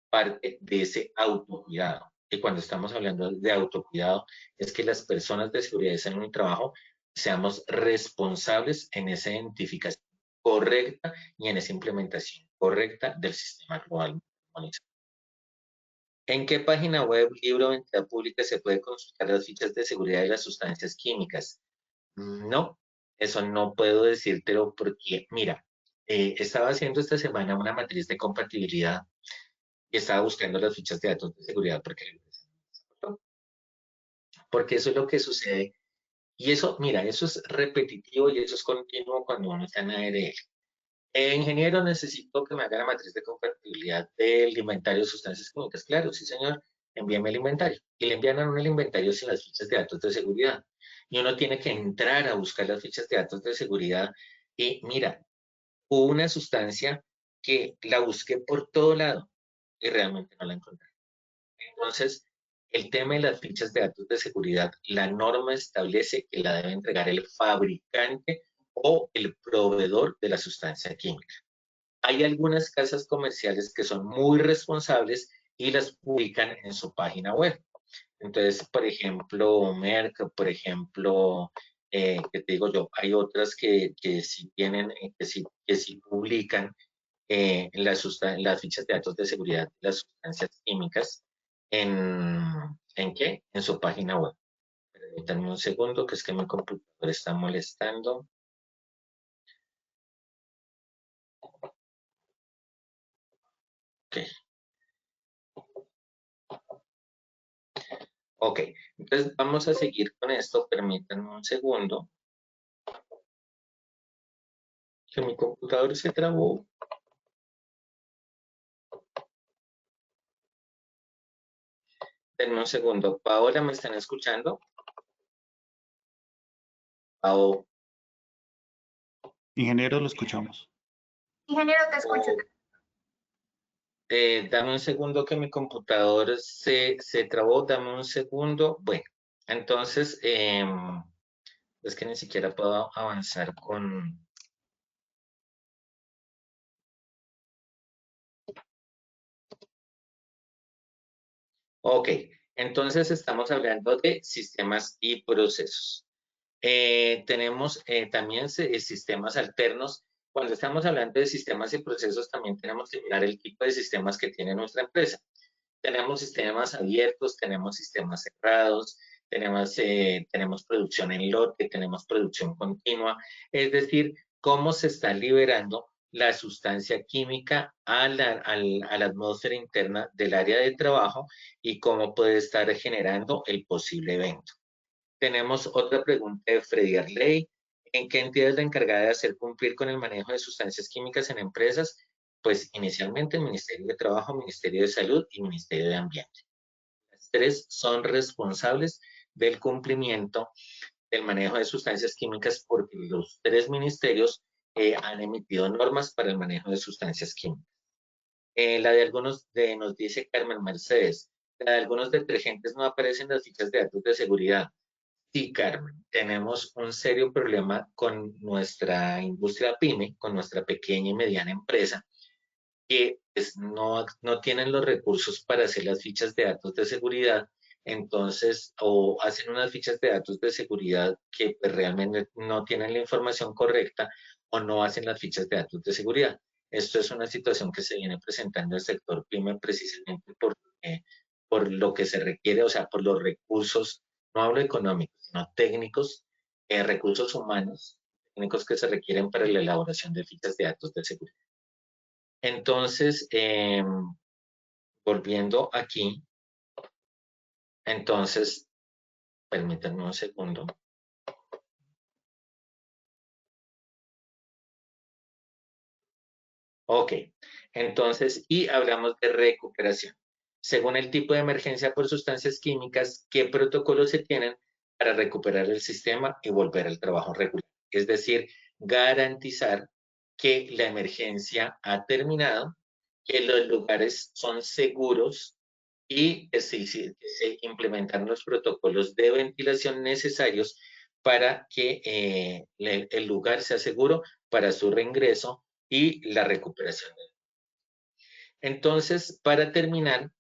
Parte de ese autocuidado. Y cuando estamos hablando de autocuidado, es que las personas de seguridad y salud en el trabajo seamos responsables en esa identificación correcta y en esa implementación correcta del sistema global armonizado. ¿En qué página web, libro o entidad pública se puede consultar las fichas de seguridad de las sustancias químicas? No, eso no puedo decírtelo porque, mira, estaba haciendo esta semana una matriz de compatibilidad y estaba buscando las fichas de datos de seguridad porque eso es lo que sucede. Y eso, mira, eso es repetitivo y eso es continuo cuando uno está en ARL. Ingeniero, necesito que me haga la matriz de compatibilidad del inventario de sustancias químicas. Claro, sí, señor, envíame el inventario. Y le envían a uno el inventario sin las fichas de datos de seguridad. Y uno tiene que entrar a buscar las fichas de datos de seguridad. Y mira, hubo una sustancia que la busqué por todo lado y realmente no la encontré. Entonces, el tema de las fichas de datos de seguridad, la norma establece que la debe entregar el fabricante o el proveedor de la sustancia química. Hay algunas casas comerciales que son muy responsables y las publican en su página web. Entonces, por ejemplo, Merck, por ejemplo, que te digo yo, hay otras que sí tienen, que sí publican las fichas de datos de seguridad de las sustancias químicas ¿en qué? En su página web. Permítanme un segundo, que es que mi computador está molestando. Ok. Ok, entonces vamos a seguir con esto. Permítanme un segundo. Que mi computador se trabó. Denme un segundo. Paola, ¿me están escuchando? Pao. Ingeniero, lo escuchamos. Ingeniero, te escucho. Dame un segundo que mi computador se trabó. Dame un segundo. Bueno, entonces, es que ni siquiera puedo avanzar con... Ok, entonces estamos hablando de sistemas y procesos. Tenemos también sistemas alternos. Cuando estamos hablando de sistemas y procesos, también tenemos que mirar el tipo de sistemas que tiene nuestra empresa. Tenemos sistemas abiertos, tenemos sistemas cerrados, tenemos producción en lote, tenemos producción continua. Es decir, cómo se está liberando la sustancia química a la atmósfera interna del área de trabajo y cómo puede estar generando el posible evento. Tenemos otra pregunta de Freddy Arley. ¿En qué entidad es la encargada de hacer cumplir con el manejo de sustancias químicas en empresas? Pues inicialmente el Ministerio de Trabajo, Ministerio de Salud y Ministerio de Ambiente. Las tres son responsables del cumplimiento del manejo de sustancias químicas porque los tres ministerios han emitido normas para el manejo de sustancias químicas. La de algunos, nos dice Carmen Mercedes, la de algunos detergentes no aparecen en las fichas de datos de seguridad. Sí, Carmen, tenemos un serio problema con nuestra industria PYME, con nuestra pequeña y mediana empresa, que pues, no tienen los recursos para hacer las fichas de datos de seguridad, entonces, o hacen unas fichas de datos de seguridad que pues, realmente no tienen la información correcta o no hacen las fichas de datos de seguridad. Esto es una situación que se viene presentando en el sector PYME precisamente por lo que se requiere, o sea, por los recursos, no hablo económicos, sino técnicos, recursos humanos, técnicos que se requieren para la elaboración de fichas de datos de seguridad. Entonces, volviendo aquí, entonces, permítanme un segundo. Ok, entonces, y hablamos de recuperación. Según el tipo de emergencia por sustancias químicas, ¿qué protocolos se tienen para recuperar el sistema y volver al trabajo regular? Es decir, garantizar que la emergencia ha terminado, que los lugares son seguros y que se implementan los protocolos de ventilación necesarios para que el lugar sea seguro para su reingreso y la recuperación. Entonces, para terminar,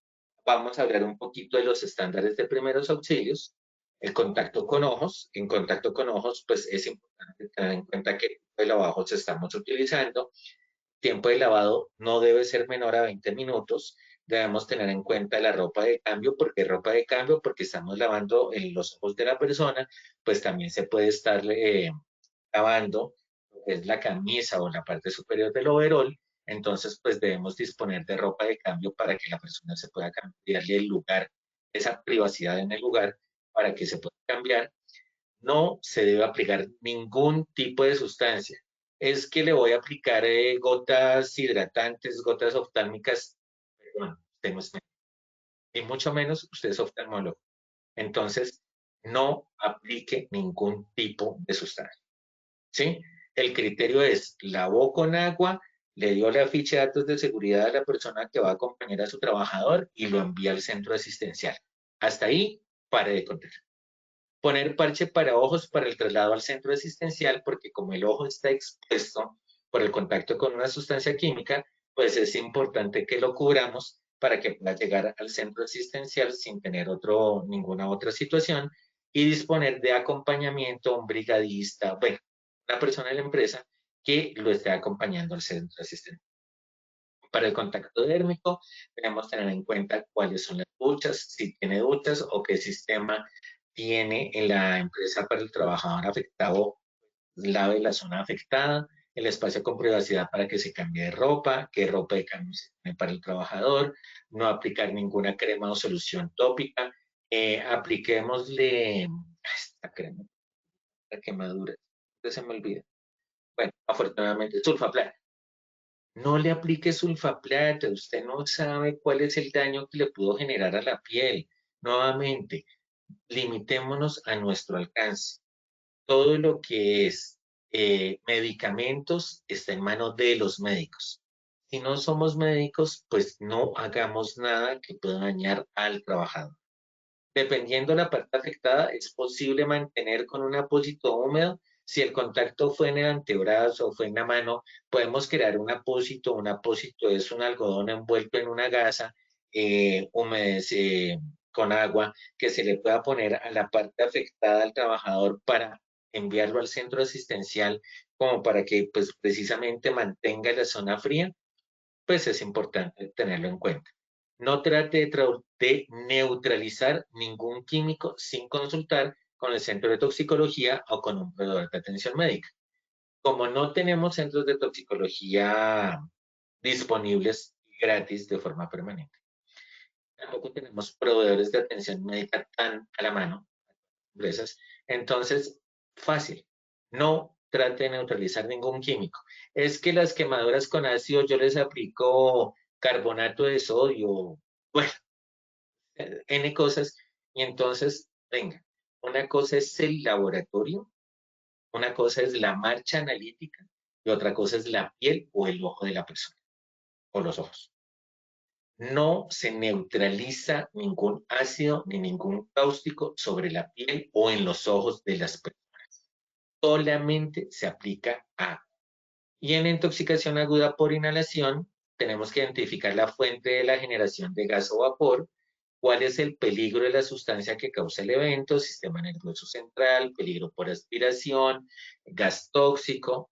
vamos a hablar un poquito de los estándares de primeros auxilios. El contacto con ojos. En contacto con ojos, pues es importante tener en cuenta qué tipo de lavajos estamos utilizando. Tiempo de lavado no debe ser menor a 20 minutos. Debemos tener en cuenta la ropa de cambio, porque ropa de cambio, porque estamos lavando los ojos de la persona, pues también se puede estar lavando lo que es la camisa o la parte superior del overol. Entonces, pues debemos disponer de ropa de cambio para que la persona se pueda cambiarle el lugar, esa privacidad en el lugar, para que se pueda cambiar. No se debe aplicar ningún tipo de sustancia. Es que le voy a aplicar gotas hidratantes, gotas oftálmicas. Bueno, usted no es médico, y mucho menos usted es oftalmólogo. Entonces, no aplique ningún tipo de sustancia. ¿Sí? El criterio es, lavó con agua, le dio la ficha de datos de seguridad a la persona que va a acompañar a su trabajador y lo envía al centro asistencial. Hasta ahí, pare de contar. Poner parche para ojos para el traslado al centro asistencial, porque como el ojo está expuesto por el contacto con una sustancia química, pues es importante que lo cubramos para que pueda llegar al centro asistencial sin tener ninguna otra situación y disponer de acompañamiento, un brigadista, bueno, una persona de la empresa que lo esté acompañando al centro asistencial. Para el contacto dérmico, debemos tener en cuenta cuáles son las duchas, si tiene duchas o qué sistema tiene en la empresa para el trabajador afectado, lave la zona afectada, el espacio con privacidad para que se cambie de ropa, qué ropa de cambio se tiene para el trabajador, no aplicar ninguna crema o solución tópica, apliquémosle esta crema, la quemadura, se me olvida. Bueno, afortunadamente, sulfaplan. No le aplique sulfaplata, usted no sabe cuál es el daño que le pudo generar a la piel. Nuevamente, limitémonos a nuestro alcance. Todo lo que es medicamentos está en manos de los médicos. Si no somos médicos, pues no hagamos nada que pueda dañar al trabajador. Dependiendo de la parte afectada, es posible mantener con un apósito húmedo. Si el contacto fue en el antebrazo o fue en la mano, podemos crear un apósito. Un apósito es un algodón envuelto en una gasa, con agua, que se le pueda poner a la parte afectada al trabajador para enviarlo al centro asistencial, como para que pues precisamente mantenga la zona fría, pues es importante tenerlo en cuenta. No trate de neutralizar ningún químico sin consultar con el centro de toxicología o con un proveedor de atención médica. Como no tenemos centros de toxicología disponibles gratis de forma permanente, tampoco tenemos proveedores de atención médica tan a la mano, empresas, entonces, fácil, no trate de neutralizar ningún químico. Es que las quemaduras con ácido yo les aplico carbonato de sodio, bueno, N cosas, y entonces, venga, una cosa es el laboratorio, una cosa es la marcha analítica y otra cosa es la piel o el ojo de la persona, o los ojos. No se neutraliza ningún ácido ni ningún cáustico sobre la piel o en los ojos de las personas. Solamente se aplica agua. Y en intoxicación aguda por inhalación, tenemos que identificar la fuente de la generación de gas o vapor, cuál es el peligro de la sustancia que causa el evento, sistema nervioso central, peligro por aspiración, gas tóxico,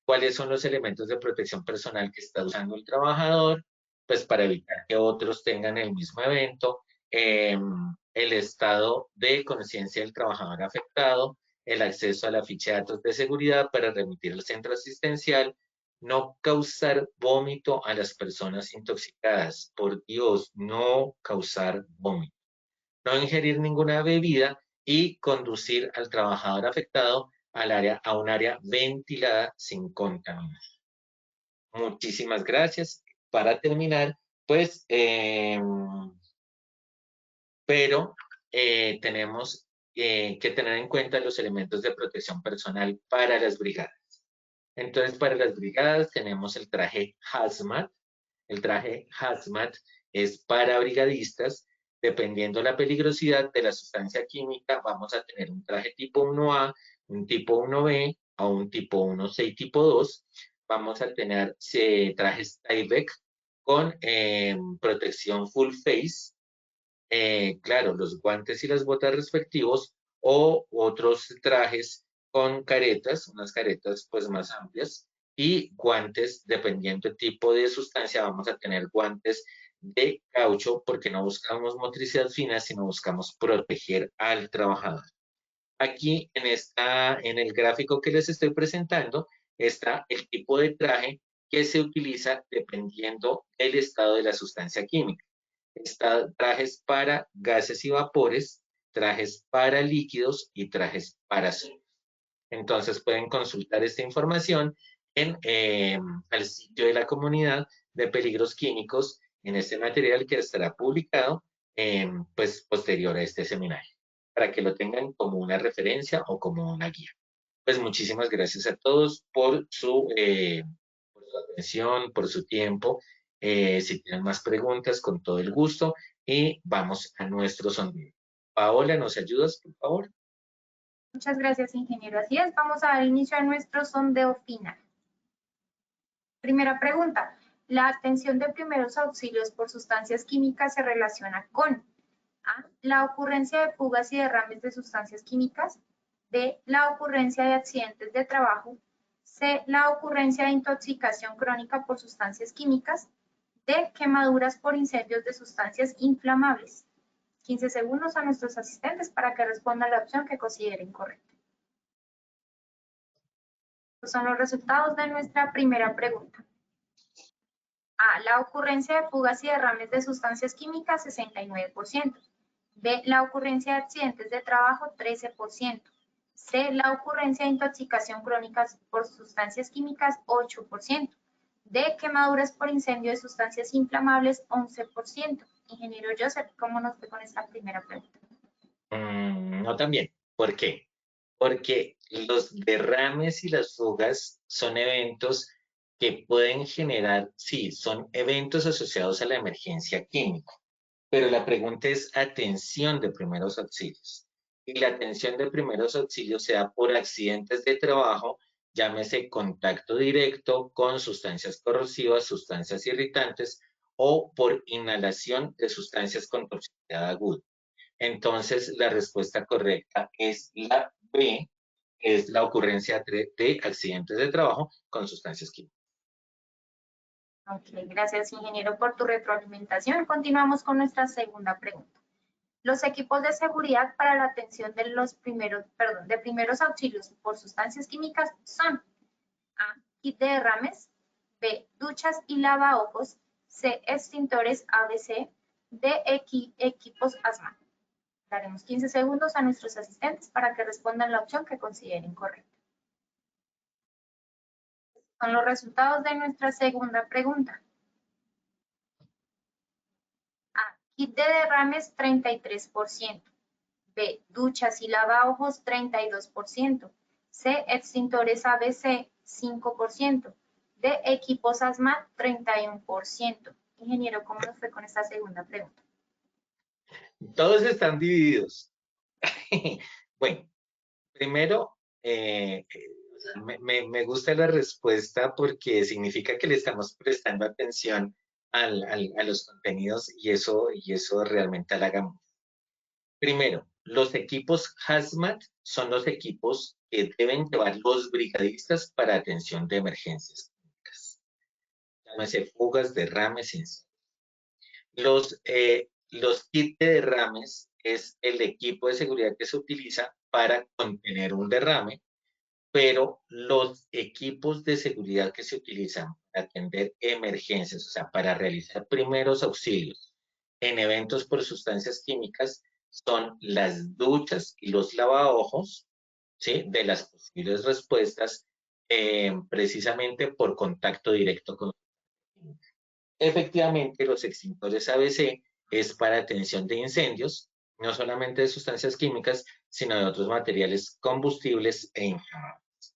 cuáles son los elementos de protección personal que está usando el trabajador, pues para evitar que otros tengan el mismo evento, el estado de conciencia del trabajador afectado, el acceso a la ficha de datos de seguridad para remitir al centro asistencial, no causar vómito a las personas intoxicadas. Por Dios, no causar vómito. No ingerir ninguna bebida y conducir al trabajador afectado a un área ventilada sin contaminación. Muchísimas gracias. Para terminar, pues, tenemos que tener en cuenta los elementos de protección personal para las brigadas. Entonces, para las brigadas tenemos el traje hazmat. El traje hazmat es para brigadistas. Dependiendo la peligrosidad de la sustancia química, vamos a tener un traje tipo 1A, un tipo 1B o un tipo 1C y tipo 2. Vamos a tener trajes Tyvek con protección full face. Claro, los guantes y las botas respectivos o otros trajes con caretas, unas caretas pues más amplias y guantes, dependiendo del tipo de sustancia, vamos a tener guantes de caucho porque no buscamos motricidad fina, sino buscamos proteger al trabajador. Aquí en el gráfico que les estoy presentando está el tipo de traje que se utiliza dependiendo del estado de la sustancia química. Trajes para gases y vapores, trajes para líquidos y trajes para sólidos. Entonces pueden consultar esta información en el sitio de la comunidad de peligros químicos en este material que estará publicado pues posterior a este seminario, para que lo tengan como una referencia o como una guía. Pues muchísimas gracias a todos por su atención, por su tiempo. Si tienen más preguntas, con todo el gusto. Y vamos a nuestro sondeo. Paola, ¿nos ayudas, por favor? Muchas gracias, ingeniero. Así es, vamos a dar inicio a nuestro sondeo final. Primera pregunta. La atención de primeros auxilios por sustancias químicas se relaciona con A, la ocurrencia de fugas y derrames de sustancias químicas, B, la ocurrencia de accidentes de trabajo, C, la ocurrencia de intoxicación crónica por sustancias químicas, D, quemaduras por incendios de sustancias inflamables. 15 segundos a nuestros asistentes para que respondan la opción que consideren correcta. Estos son los resultados de nuestra primera pregunta. A, la ocurrencia de fugas y derrames de sustancias químicas, 69%. B, la ocurrencia de accidentes de trabajo, 13%. C, la ocurrencia de intoxicación crónica por sustancias químicas, 8%. D, quemaduras por incendio de sustancias inflamables, 11%. Ingeniero Joseph, ¿cómo nos fue con esta primera pregunta? No tan bien. ¿Por qué? Porque los derrames y las fugas son eventos que pueden generar, sí, son eventos asociados a la emergencia química, pero la pregunta es atención de primeros auxilios. Y la atención de primeros auxilios se da por accidentes de trabajo, llámese contacto directo con sustancias corrosivas, sustancias irritantes o por inhalación de sustancias con toxicidad aguda. Entonces, la respuesta correcta es la B, que es la ocurrencia de accidentes de trabajo con sustancias químicas. Ok, gracias, ingeniero, por tu retroalimentación. Continuamos con nuestra segunda pregunta. Los equipos de seguridad para la atención de de primeros auxilios por sustancias químicas son A, kit de derrames, B, duchas y lavaojos, C, extintores ABC, D, equipos asma. Daremos 15 segundos a nuestros asistentes para que respondan la opción que consideren correcta. Son los resultados de nuestra segunda pregunta. A, kit de derrames, 33%. B, duchas y lavaojos, 32%. C, extintores ABC, 5%. De equipos hazmat, 31%. Ingeniero, ¿cómo nos fue con esta segunda pregunta? Todos están divididos. Bueno, primero, me gusta la respuesta porque significa que le estamos prestando atención a los contenidos y eso realmente halaga mucho. Primero, los equipos hazmat son los equipos que deben llevar los brigadistas para atención de emergencias clínicas. Llámese fugas, derrames, incendios. Los kits de derrames es el equipo de seguridad que se utiliza para contener un derrame, pero los equipos de seguridad que se utilizan para atender emergencias, o sea, para realizar primeros auxilios en eventos por sustancias químicas, son las duchas y los lavaojos, ¿sí? De las posibles respuestas precisamente por contacto directo con química. Efectivamente, los extintores ABC es para atención de incendios, no solamente de sustancias químicas, sino de otros materiales combustibles e inflamables.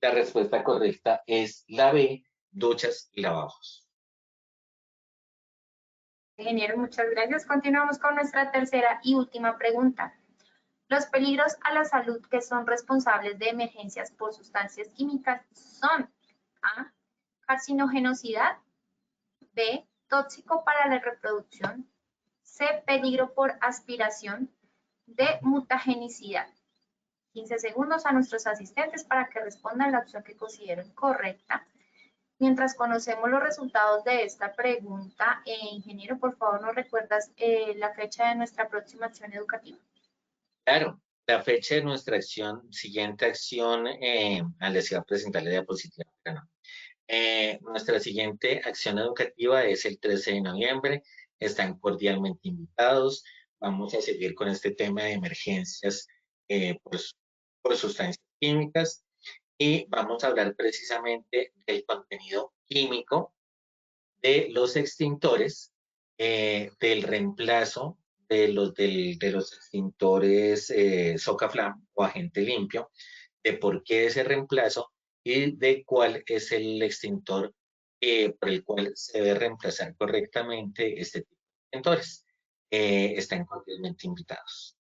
La respuesta correcta es la B, duchas y lavabos. Ingeniero, muchas gracias. Continuamos con nuestra tercera y última pregunta. Los peligros a la salud que son responsables de emergencias por sustancias químicas son A, carcinogenosidad, B, tóxico para la reproducción, C, peligro por aspiración, D, mutagenicidad. 15 segundos a nuestros asistentes para que respondan la opción que consideren correcta. Mientras conocemos los resultados de esta pregunta, ingeniero, por favor, ¿nos recuerdas la fecha de nuestra próxima acción educativa? Claro, la fecha de nuestra siguiente acción, les iba a presentar la diapositiva, pero no. Nuestra siguiente acción educativa es el 13 de noviembre. Están cordialmente invitados. Vamos a seguir con este tema de emergencias por sustancias químicas y vamos a hablar precisamente del contenido químico de los extintores, del reemplazo de los extintores Socaflam o agente limpio, de por qué ese reemplazo y de cuál es el extintor por el cual se debe reemplazar correctamente este tipo de extintores. Están cordialmente invitados.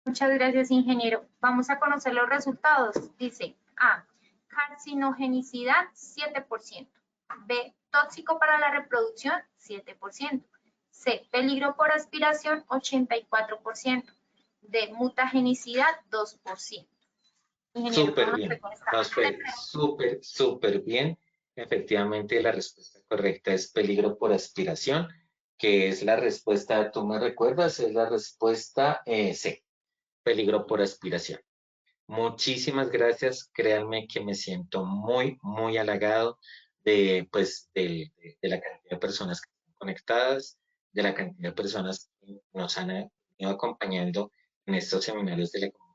Muchas gracias, ingeniero. Vamos a conocer los resultados. Dice A, carcinogenicidad, 7%. B, tóxico para la reproducción, 7%. C, peligro por aspiración, 84%. D, mutagenicidad, 2%. Ingeniero, súper bien, nos fue súper bien. Efectivamente, la respuesta correcta es peligro por aspiración, que es la respuesta, ¿tú me recuerdas? Es la respuesta C, peligro por aspiración. Muchísimas gracias, créanme que me siento muy halagado de la cantidad de personas que están conectadas, de la cantidad de personas que nos han ido acompañando en estos seminarios de la comunidad.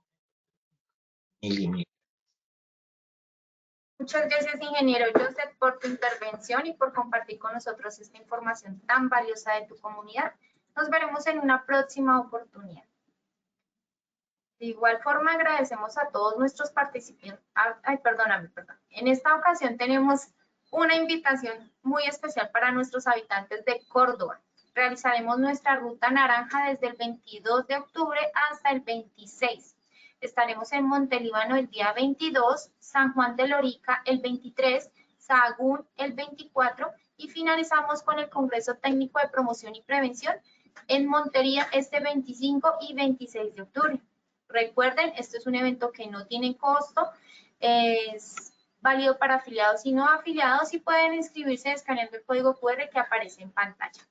Muchas gracias, ingeniero Joseph, por tu intervención y por compartir con nosotros esta información tan valiosa de tu comunidad. Nos veremos en una próxima oportunidad. De igual forma, agradecemos a todos nuestros participantes. En esta ocasión tenemos una invitación muy especial para nuestros habitantes de Córdoba. Realizaremos nuestra ruta naranja desde el 22 de octubre hasta el 26. Estaremos en Montelíbano el día 22, San Juan de Lorica el 23, Sahagún el 24 y finalizamos con el Congreso Técnico de Promoción y Prevención en Montería este 25 y 26 de octubre. Recuerden, esto es un evento que no tiene costo, es válido para afiliados y no afiliados y pueden inscribirse escaneando el código QR que aparece en pantalla.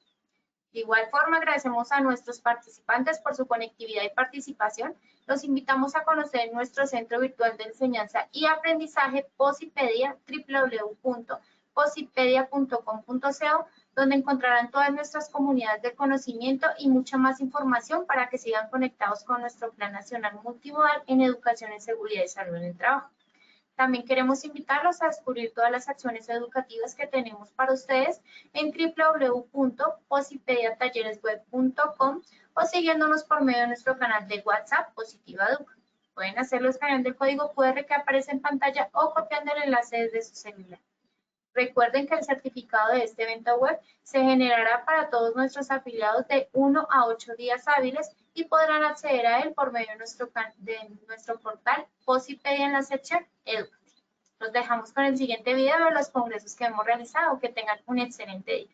De igual forma, agradecemos a nuestros participantes por su conectividad y participación. Los invitamos a conocer nuestro Centro Virtual de Enseñanza y Aprendizaje Posipedia, www.posipedia.com.co, donde encontrarán todas nuestras comunidades de conocimiento y mucha más información para que sigan conectados con nuestro Plan Nacional Multimodal en Educación en Seguridad y Salud en el Trabajo. También queremos invitarlos a descubrir todas las acciones educativas que tenemos para ustedes en www.posipediatalleresweb.com o siguiéndonos por medio de nuestro canal de WhatsApp Positiva Educa. Pueden hacerlo escaneando el código QR que aparece en pantalla o copiando el enlace desde su celular. Recuerden que el certificado de este evento web se generará para todos nuestros afiliados de 1 a 8 días hábiles y podrán acceder a él por medio de nuestro portal Posipedia en la sección Educativa. Los dejamos con el siguiente video de los congresos que hemos realizado. Que tengan un excelente día.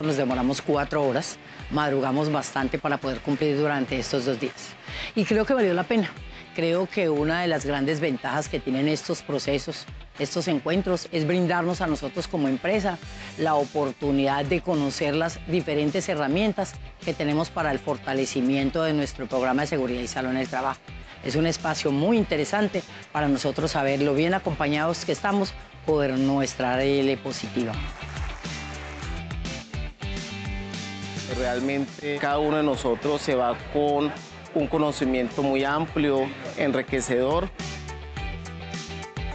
Nos demoramos 4 horas, madrugamos bastante para poder cumplir durante estos 2 días. Y creo que valió la pena. Creo que una de las grandes ventajas que tienen estos procesos, estos encuentros, es brindarnos a nosotros como empresa la oportunidad de conocer las diferentes herramientas que tenemos para el fortalecimiento de nuestro programa de seguridad y salud en el trabajo. Es un espacio muy interesante para nosotros saber lo bien acompañados que estamos por nuestra ADL positiva. Realmente cada uno de nosotros se va con un conocimiento muy amplio, enriquecedor.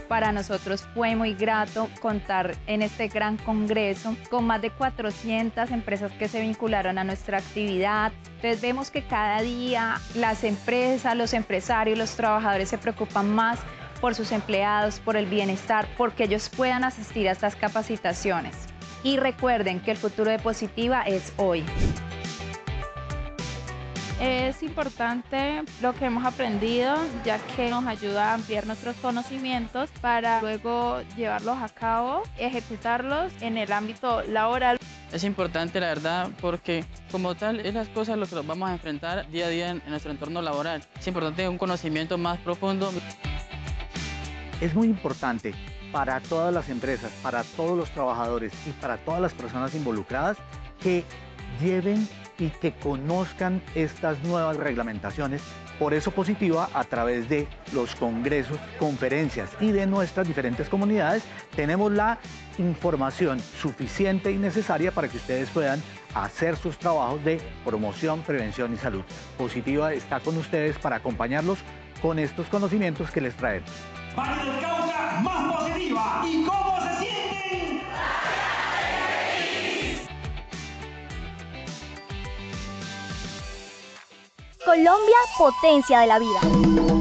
Para nosotros fue muy grato contar en este gran congreso con más de 400 empresas que se vincularon a nuestra actividad. Entonces vemos que cada día las empresas, los empresarios, los trabajadores se preocupan más por sus empleados, por el bienestar, porque ellos puedan asistir a estas capacitaciones. Y recuerden que el futuro de Positiva es hoy. Es importante lo que hemos aprendido, ya que nos ayuda a ampliar nuestros conocimientos para luego llevarlos a cabo, ejecutarlos en el ámbito laboral. Es importante, la verdad, porque como tal es las cosas lo que nos vamos a enfrentar día a día en nuestro entorno laboral. Es importante un conocimiento más profundo. Es muy importante para todas las empresas, para todos los trabajadores y para todas las personas involucradas que lleven y que conozcan estas nuevas reglamentaciones. Por eso Positiva, a través de los congresos, conferencias y de nuestras diferentes comunidades, tenemos la información suficiente y necesaria para que ustedes puedan hacer sus trabajos de promoción, prevención y salud. Positiva está con ustedes para acompañarlos con estos conocimientos que les traemos. Valle del Cauca más positiva. ¿Y cómo se sienten? Colombia, potencia de la vida.